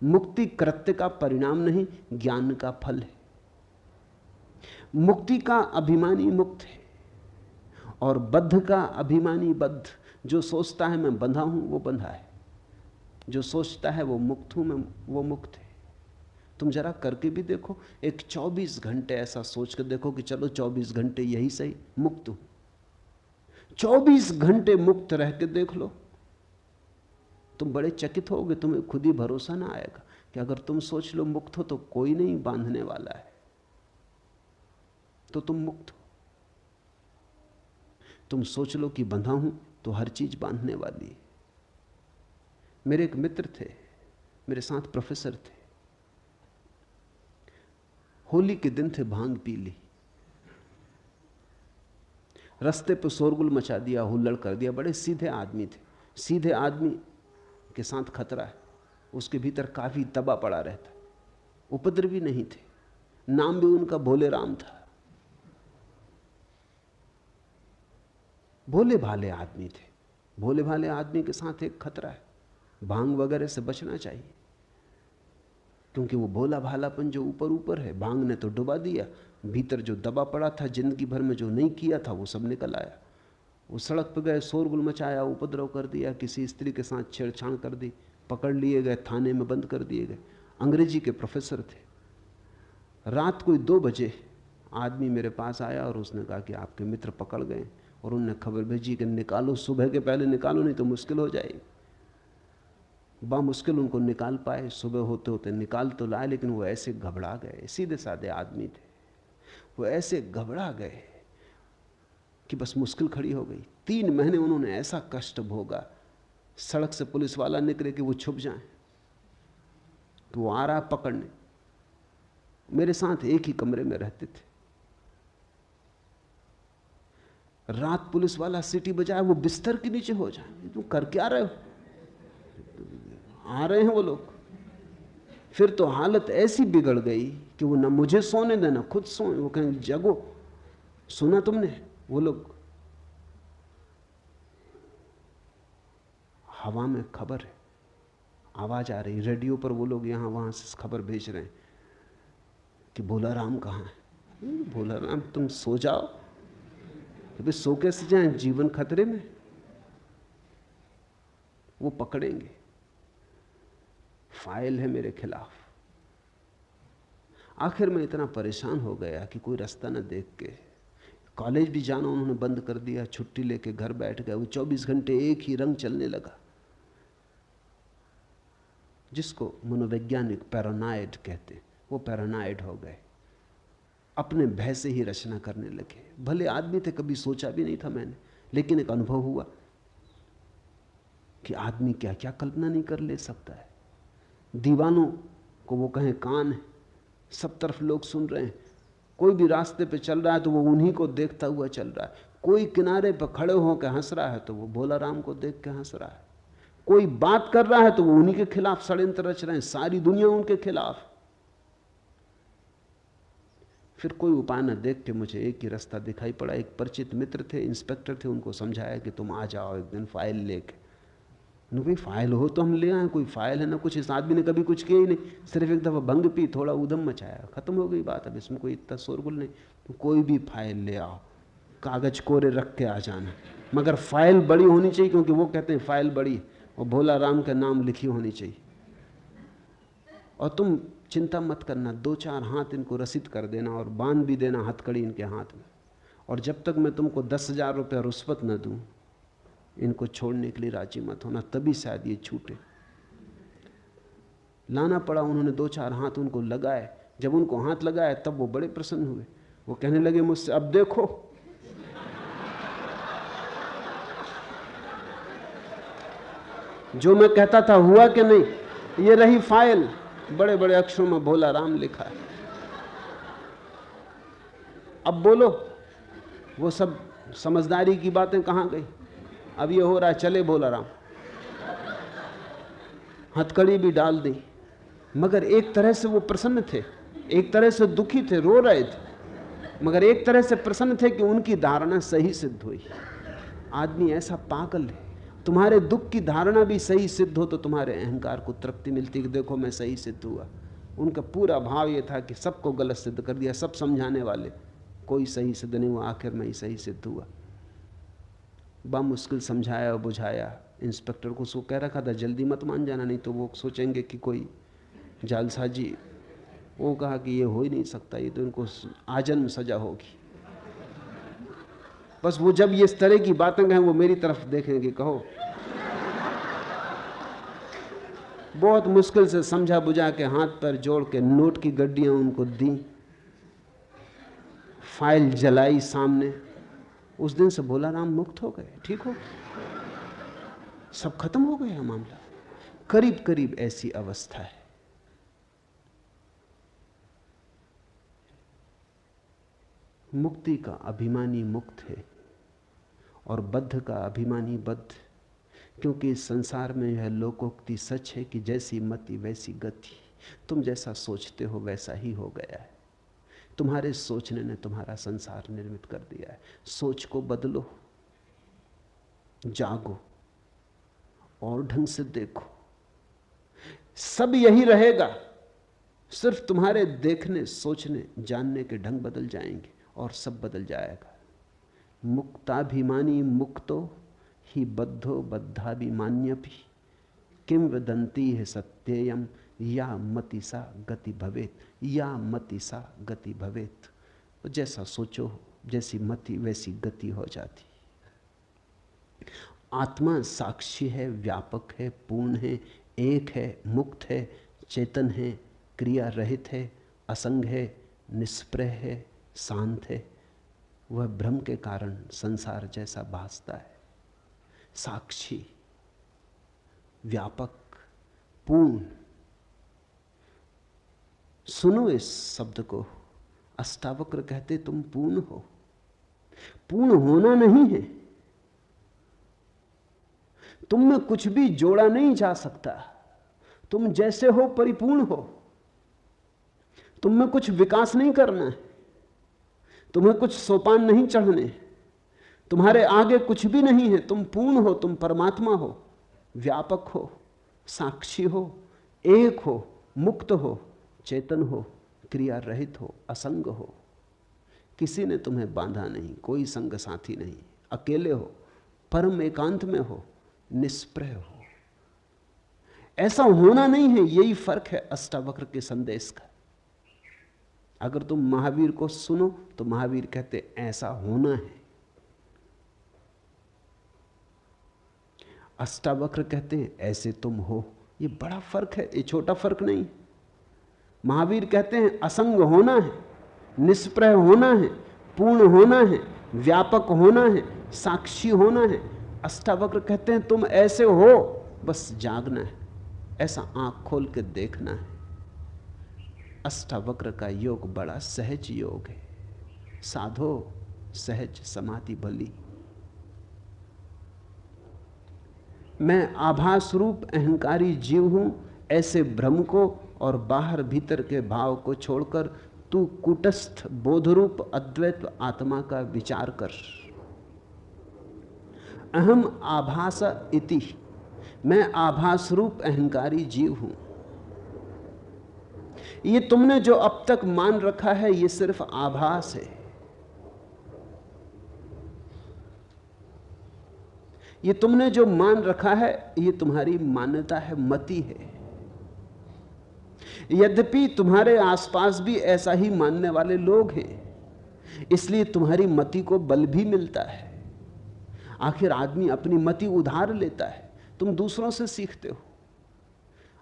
मुक्ति कृत्य का परिणाम नहीं, ज्ञान का फल है। मुक्ति का अभिमानी मुक्त है और बद्ध का अभिमानी बद्ध। जो सोचता है मैं बंधा हूं, वो बंधा है। जो सोचता है वो मुक्त हूं मैं, वो मुक्त है। तुम जरा करके भी देखो, एक 24 घंटे ऐसा सोच कर देखो कि चलो 24 घंटे यही सही, मुक्त हूं। 24 घंटे मुक्त रह के देख लो, तुम बड़े चकित होगे। तुम्हें खुद ही भरोसा ना आएगा कि अगर तुम सोच लो मुक्त हो तो कोई नहीं बांधने वाला है, तो तुम मुक्त हो। तुम सोच लो कि बंधा हूं तो हर चीज बांधने वाली है। मेरे एक मित्र थे, मेरे साथ प्रोफेसर थे। होली के दिन थे, भांग पी ली, रास्ते पे शोरगुल मचा दिया, हुल्लड़ कर दिया। बड़े सीधे आदमी थे। सीधे आदमी के साथ खतरा है। उसके भीतर काफी दबा पड़ा रहता। उपद्रवी नहीं थे, नाम भी उनका भोले राम था। भोले भाले आदमी थे। भोले भाले आदमी के साथ एक खतरा है, भांग वगैरह से बचना चाहिए, क्योंकि वो भोला भालापन जो ऊपर ऊपर है, भांग ने तो डुबा दिया। भीतर जो दबा पड़ा था, जिंदगी भर में जो नहीं किया था, वो सब निकल आया। वो सड़क पर गए, शोरगुल मचाया, उपद्रव कर दिया, किसी स्त्री के साथ छेड़छाड़ कर दी, पकड़ लिए गए, थाने में बंद कर दिए गए। अंग्रेजी के प्रोफेसर थे। रात कोई 2 बजे आदमी मेरे पास आया और उसने कहा कि आपके मित्र पकड़ गए, और उन्होंने खबर भेजी कि निकालो, सुबह के पहले निकालो, नहीं तो मुश्किल हो जाएगी। मुश्किल उनको निकाल पाए। सुबह होते होते निकाल तो लाए, लेकिन वो ऐसे घबरा गए। सीधे साधे आदमी थे, वो ऐसे घबरा गए कि बस मुश्किल खड़ी हो गई। 3 महीने उन्होंने ऐसा कष्ट भोगा। सड़क से पुलिस वाला निकले कि वो छुप जाएं, तो वो आ रहा पकड़ने। मेरे साथ एक ही कमरे में रहते थे। रात पुलिस वाला सीटी बजाए, वो बिस्तर के नीचे हो जाए, तुम कर क्या रहे हो? आ रहे हैं वो लोग। फिर तो हालत ऐसी बिगड़ गई कि वो ना मुझे सोने देना, खुद सोए। वो कहें जगो, सुना तुमने? वो लोग, हवा में खबर है, आवाज आ रही रेडियो पर, वो लोग यहां वहां से खबर भेज रहे हैं कि भोला राम कहाँ है। भोला राम, तुम सो जाओ। अभी सो कैसे जाएं, जीवन खतरे में। वो पकड़ेंगे, फाइल है मेरे खिलाफ। आखिर में इतना परेशान हो गया कि कोई रास्ता न देख के कॉलेज भी जाना उन्होंने बंद कर दिया। छुट्टी लेके घर बैठ गए। वो 24 घंटे एक ही रंग चलने लगा, जिसको मनोवैज्ञानिक पैरानॉइड कहते। वो पैरानॉइड हो गए, अपने भय से ही रचना करने लगे। भले आदमी थे, कभी सोचा भी नहीं था मैंने, लेकिन एक अनुभव हुआ कि आदमी क्या क्या कल्पना नहीं कर ले सकता है। दीवानों को वो कहें कान है, सब तरफ लोग सुन रहे हैं। कोई भी रास्ते पे चल रहा है तो वो उन्हीं को देखता हुआ चल रहा है। कोई किनारे पर खड़े होकर हंस रहा है तो वो भोला राम को देख के हंस रहा है। कोई बात कर रहा है तो वो उन्हीं के खिलाफ षड्यंत्र रच रहे हैं, सारी दुनिया उनके खिलाफ। फिर कोई उपाय न देख के मुझे एक ही रास्ता दिखाई पड़ा। एक परिचित मित्र थे, इंस्पेक्टर थे, उनको समझाया कि तुम आ जाओ एक दिन फाइल लेके। भाई फाइल हो तो हम ले आए, कोई फाइल है ना कुछ। इस आदमी ने कभी कुछ किया ही नहीं, सिर्फ एक दफा भंग पी, थोड़ा उधम मचाया, खत्म हो गई बात। अब इसमें कोई इतना शोरगुल नहीं। तो कोई भी फाइल ले आओ, कागज कोरे रख के आ जाना, मगर फाइल बड़ी होनी चाहिए, क्योंकि वो कहते हैं फाइल बड़ी और भोला राम का नाम लिखी होनी चाहिए। और तुम चिंता मत करना, 2-4 हाथ इनको रसीद कर देना और बांध भी देना हथकड़ी इनके हाथ में। और जब तक मैं तुमको 10,000 रुपया रुश्वत न दूं, इनको छोड़ने के लिए राजी मत होना, तभी शायद ये छूटे। लाना पड़ा। उन्होंने 2-4 हाथ उनको लगाए। जब उनको हाथ लगाए तब वो बड़े प्रसन्न हुए। वो कहने लगे मुझसे, अब देखो जो मैं कहता था हुआ कि नहीं, ये रही फाइल, बड़े बड़े अक्षरों में भोला राम लिखा है। अब बोलो वो सब समझदारी की बातें कहां गई? अब ये हो रहा है, चले भोला राम, हथकड़ी भी डाल दी। मगर एक तरह से वो प्रसन्न थे, एक तरह से दुखी थे, रो रहे थे, मगर एक तरह से प्रसन्न थे कि उनकी धारणा सही सिद्ध हुई। आदमी ऐसा पागल है, तुम्हारे दुख की धारणा भी सही सिद्ध हो तो तुम्हारे अहंकार को तृप्ति मिलती कि देखो मैं सही सिद्ध हुआ। उनका पूरा भाव ये था कि सबको गलत सिद्ध कर दिया, सब समझाने वाले, कोई सही सिद्ध नहीं हुआ, आखिर में ही सही सिद्ध हुआ। मुश्किल समझाया और बुझाया। इंस्पेक्टर को सो कह रखा था जल्दी मत मान जाना, नहीं तो वो सोचेंगे कि कोई जालसाजी। वो कहा कि ये हो ही नहीं सकता, ये तो इनको आजन्म सजा होगी। बस वो जब ये इस तरह की बातें कहें वो मेरी तरफ देखेंगे, कहो। बहुत मुश्किल से समझा बुझा के हाथ पैर जोड़ के नोट की गड्डियां उनको दी, फाइल जलाई सामने। उस दिन से भोला राम मुक्त हो गए, ठीक हो, सब खत्म हो गया मामला। करीब करीब ऐसी अवस्था है। मुक्ति का अभिमानी मुक्त है और बद्ध का अभिमानी बद्ध, क्योंकि इस संसार में यह लोकोक्ति सच है कि जैसी मति वैसी गति। तुम जैसा सोचते हो वैसा ही हो गया है। तुम्हारे सोचने ने तुम्हारा संसार निर्मित कर दिया है। सोच को बदलो, जागो और ढंग से देखो, सब यही रहेगा। सिर्फ तुम्हारे देखने, सोचने, जानने के ढंग बदल जाएंगे और सब बदल जाएगा। मुक्ताभिमानी मुक्तो ही बद्धो बद्धाभिमान्यपि किम वदन्ति है सत्ययम या मति सा गति भवेत, या मति सा गति भवेत। तो जैसा सोचो, जैसी मति वैसी गति हो जाती। आत्मा साक्षी है, व्यापक है, पूर्ण है, एक है, मुक्त है, चेतन है, क्रिया रहित है, असंग है, निष्प्रह है, शांत है। वह भ्रम के कारण संसार जैसा भासता है। साक्षी, व्यापक, पूर्ण। सुनो इस शब्द को। अष्टावक्र कहते तुम पूर्ण हो। पूर्ण होना नहीं है, तुम में कुछ भी जोड़ा नहीं जा सकता। तुम जैसे हो परिपूर्ण हो। तुम में कुछ विकास नहीं करना है, तुम्हें कुछ सोपान नहीं चढ़ने, तुम्हारे आगे कुछ भी नहीं है। तुम पूर्ण हो, तुम परमात्मा हो, व्यापक हो, साक्षी हो, एक हो, मुक्त हो, चेतन हो, क्रिया रहित हो, असंग हो। किसी ने तुम्हें बांधा नहीं, कोई संग साथी नहीं, अकेले हो, परम एकांत में हो, निष्प्रह हो। ऐसा होना नहीं है, यही फर्क है अष्टावक्र के संदेश का। अगर तुम महावीर को सुनो तो महावीर कहते ऐसा होना है। अष्टावक्र कहते हैं ऐसे तुम हो। ये बड़ा फर्क है, ये छोटा फर्क नहीं। महावीर कहते हैं असंग होना है, निष्प्रह होना है, पूर्ण होना है, व्यापक होना है, साक्षी होना है। अष्टावक्र कहते हैं तुम ऐसे हो, बस जागना है, ऐसा आंख खोल के देखना है। अष्टावक्र का योग बड़ा सहज योग है। साधो सहज समाधि भली। मैं आभास रूप अहंकारी जीव हूं, ऐसे भ्रम को और बाहर भीतर के भाव को छोड़कर तू कूटस्थ बोधरूप अद्वैत आत्मा का विचार कर। अहम आभास इति, मैं आभास रूप अहंकारी जीव हूं। ये तुमने जो अब तक मान रखा है ये सिर्फ आभास है। ये तुमने जो मान रखा है ये तुम्हारी मान्यता है, मति है। यद्यपि तुम्हारे आसपास भी ऐसा ही मानने वाले लोग हैं, इसलिए तुम्हारी मति को बल भी मिलता है। आखिर आदमी अपनी मति उधार लेता है, तुम दूसरों से सीखते हो।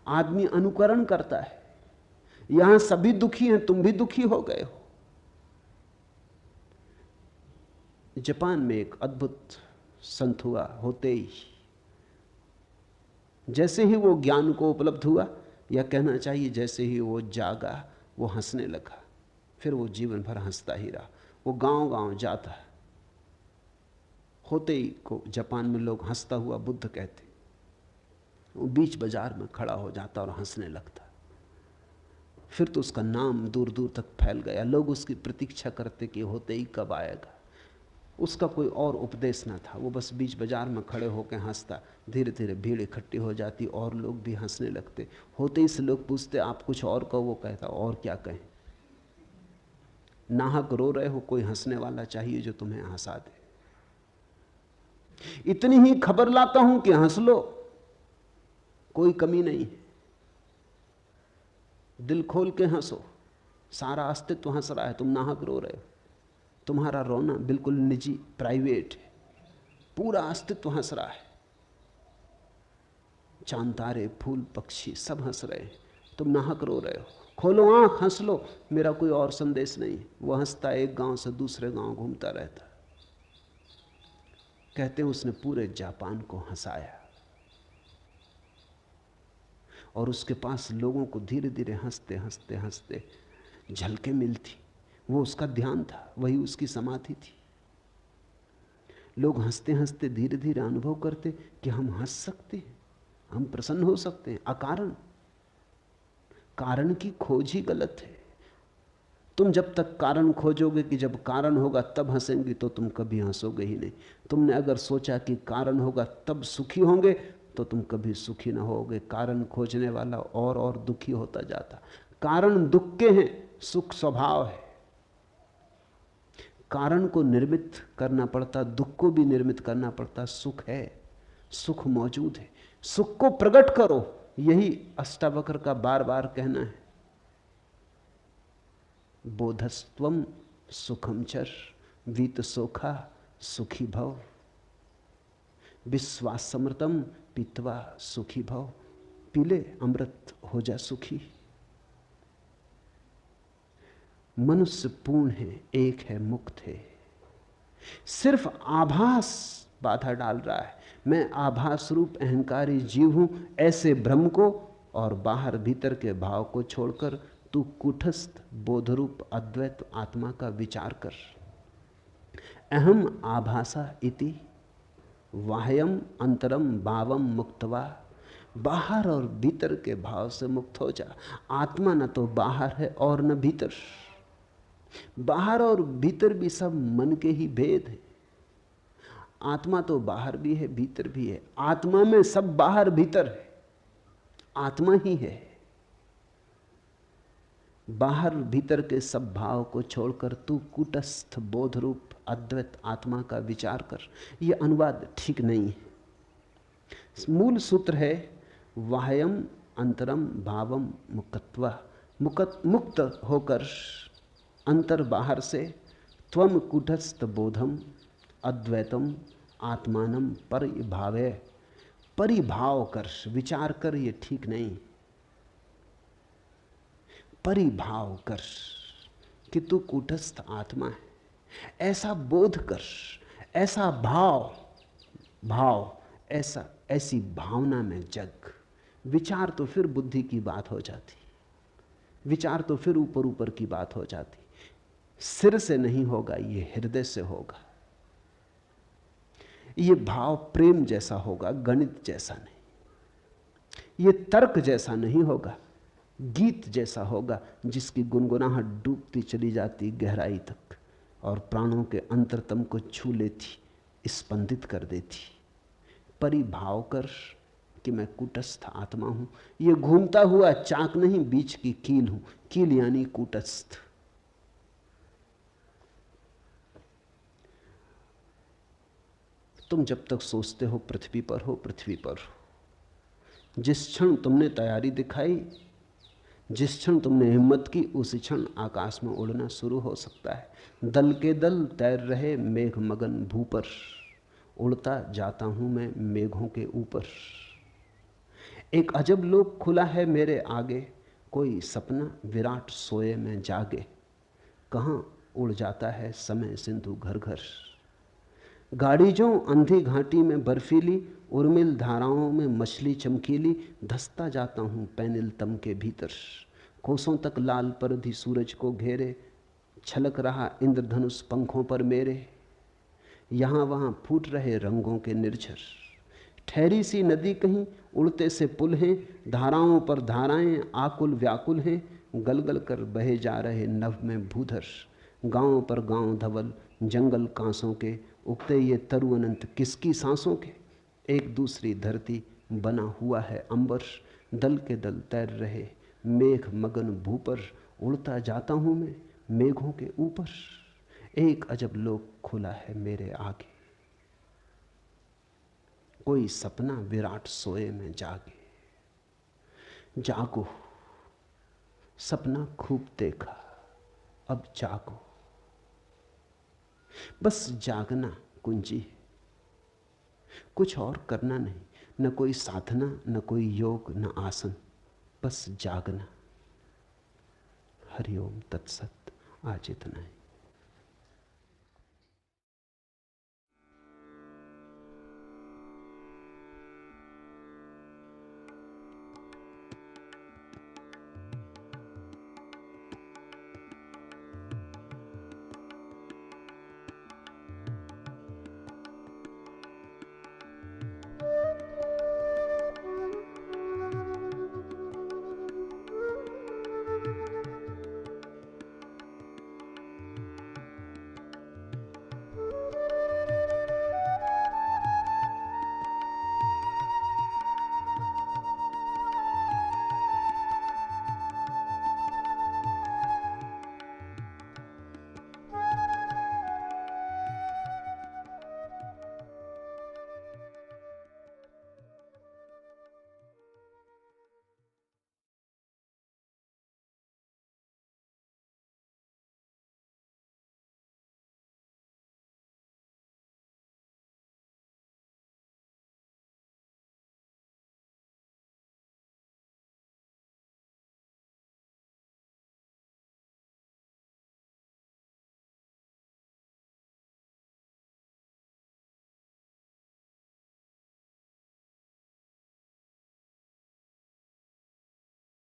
आदमी अनुकरण करता है। यहां सभी दुखी हैं, तुम भी दुखी हो गए हो। जापान में एक अद्भुत संत हुआ, होते ही जैसे ही वो ज्ञान को उपलब्ध हुआ, या कहना चाहिए जैसे ही वो जागा, वो हंसने लगा। फिर वो जीवन भर हंसता ही रहा। वो गांव-गांव जाता है। होते ही को जापान में लोग हंसता हुआ बुद्ध कहते। वो बीच बाजार में खड़ा हो जाता और हंसने लगता। फिर तो उसका नाम दूर दूर तक फैल गया। लोग उसकी प्रतीक्षा करते कि होते ही कब आएगा। उसका कोई और उपदेश ना था, वो बस बीच बाजार में खड़े होकर हंसता। धीरे धीरे भीड़ इकट्ठी हो जाती और लोग भी हंसने लगते। होते ही से लोग पूछते आप कुछ और कहो, वो कहता और क्या कहें, नाहक रो रहे हो, कोई हंसने वाला चाहिए जो तुम्हें हंसा दे। इतनी ही खबर लाता हूं कि हंस लो, कोई कमी नहीं है। दिल खोल के हंसो, सारा अस्तित्व हंस रहा है, तुम नाहक रो रहे हो। तुम्हारा रोना बिल्कुल निजी, प्राइवेट है। पूरा अस्तित्व हंस रहा है। चांद तारे फूल पक्षी सब हंस रहे हैं, तुम नाहक रो रहे हो। खोलो आंख, हंस लो, मेरा कोई और संदेश नहीं। वो हंसता एक गांव से दूसरे गांव घूमता रहता। कहते हैं उसने पूरे जापान को हंसाया। और उसके पास लोगों को धीरे धीरे हंसते हंसते हंसते झलकें मिलती। वो उसका ध्यान था, वही उसकी समाधि थी। लोग हंसते हंसते धीरे धीरे अनुभव करते कि हम हंस सकते हैं, हम प्रसन्न हो सकते हैं अकारण। कारण की खोज ही गलत है। तुम जब तक कारण खोजोगे कि जब कारण होगा तब हंसेंगी, तो तुम कभी हंसोगे ही नहीं। तुमने अगर सोचा कि कारण होगा तब सुखी होंगे, तो तुम कभी सुखी ना होगे। कारण खोजने वाला और दुखी होता जाता। कारण दुख के हैं, सुख स्वभाव है। कारण को निर्मित करना पड़ता, दुख को भी निर्मित करना पड़ता। सुख है, सुख मौजूद है, सुख को प्रकट करो। यही अष्टावक्र का बार बार कहना है। बोधस्त्वम सुखम चर वीत सोखा सुखी भव, विश्वासमृतम पीत्वा सुखी भव। पीले अमृत हो जा सुखी। मनुष्य पूर्ण है, एक है, मुक्त है। सिर्फ आभास बाधा डाल रहा है। मैं आभास रूप अहंकारी जीव हूं, ऐसे भ्रम को और बाहर भीतर के भाव को छोड़कर तू कूटस्थ बोधरूप अद्वैत आत्मा का विचार कर। अहम आभासा इति वाह्यम अंतरम भावम मुक्तवा। बाहर और भीतर के भाव से मुक्त हो जा। आत्मा न तो बाहर है और न भीतर। बाहर और भीतर भी सब मन के ही भेद है। आत्मा तो बाहर भी है, भीतर भी है। आत्मा में सब बाहर भीतर है, आत्मा ही है। बाहर भीतर के सब भाव को छोड़कर तू कूटस्थ बोध रूप अद्वैत आत्मा का विचार कर। यह अनुवाद ठीक नहीं है। मूल सूत्र है वाह्यम अंतरम भावम मुक्तवा। मुक्त होकर अंतर बाहर से त्वम कूटस्थ बोधम अद्वैतम आत्मानम परिभावे। परिभाव कर, विचार कर, ये ठीक नहीं। परिभाव कर कि तू कूटस्थ आत्मा है, ऐसा बोध कर, ऐसा भाव ऐसी भावना में जग। विचार तो फिर बुद्धि की बात हो जाती, विचार तो फिर ऊपर ऊपर की बात हो जाती। सिर से नहीं होगा, ये हृदय से होगा। ये भाव प्रेम जैसा होगा, गणित जैसा नहीं। ये तर्क जैसा नहीं होगा, गीत जैसा होगा, जिसकी गुनगुनाहट डूबती चली जाती गहराई तक और प्राणों के अंतरतम को छू लेती, स्पंदित कर देती। परिभाव कर कि मैं कूटस्थ आत्मा हूं, ये घूमता हुआ चाक नहीं, बीच की कील हूं। कील यानी कूटस्थ। तुम जब तक सोचते हो पृथ्वी पर हो, पृथ्वी पर हो। जिस क्षण तुमने तैयारी दिखाई, जिस क्षण तुमने हिम्मत की, उसी क्षण आकाश में उड़ना शुरू हो सकता है। दल के दल तैर रहे मेघ मगन भू पर, उड़ता जाता हूं मैं मेघों के ऊपर। एक अजब लोक खुला है मेरे आगे, कोई सपना विराट सोए में जागे। कहां उड़ जाता है समय सिंधु घर घर। गाड़ी जो अंधी घाटी में बर्फीली, उर्मिल धाराओं में मछली चमकीली। धसता जाता हूं पैनिल तम के भीतर, कोसों तक लाल परधी सूरज को घेरे। छलक रहा इंद्रधनुष पंखों पर मेरे, यहां वहां फूट रहे रंगों के निर्झर। ठहरी सी नदी कहीं, उड़ते से पुल हैं, धाराओं पर धाराएं आकुल व्याकुल हैं। गलगल कर बहे जा रहे नभ में भूधर, गांव पर गांव धवल जंगल कांसों के। उगते ये तरु अनंत किसकी सांसों के, एक दूसरी धरती बना हुआ है अंबर। दल के दल तैर रहे मेघ मगन भू पर, उड़ता जाता हूं मैं मेघों के ऊपर। एक अजब लोक खुला है मेरे आगे, कोई सपना विराट सोए में जागे। जागो, सपना खूब देखा, अब जागो। बस जागना कुंजी है, कुछ और करना नहीं। न कोई साधना, न कोई योग, न आसन, बस जागना। हरिओम तत्सत। आज इतना ही।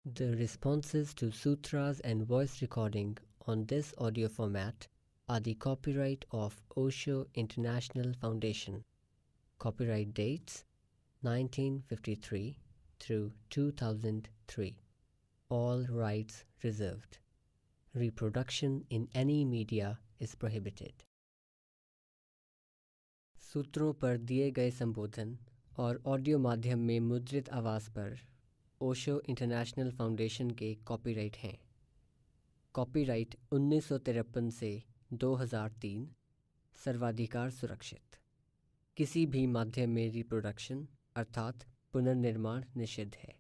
The responses to sutras and voice recording on this audio format are the copyright of Osho International Foundation. Copyright dates 1953 through 2003. All rights reserved. Reproduction in any media is prohibited. सूत्रों पर दिए गए संबोधन और ऑडियो माध्यम में मुद्रित आवाज़ पर ओशो इंटरनेशनल फाउंडेशन के कॉपीराइट हैं। कॉपीराइट 1953 से 2003, सर्वाधिकार सुरक्षित। किसी भी माध्यम में रिप्रोडक्शन अर्थात पुनर्निर्माण निषिद्ध है।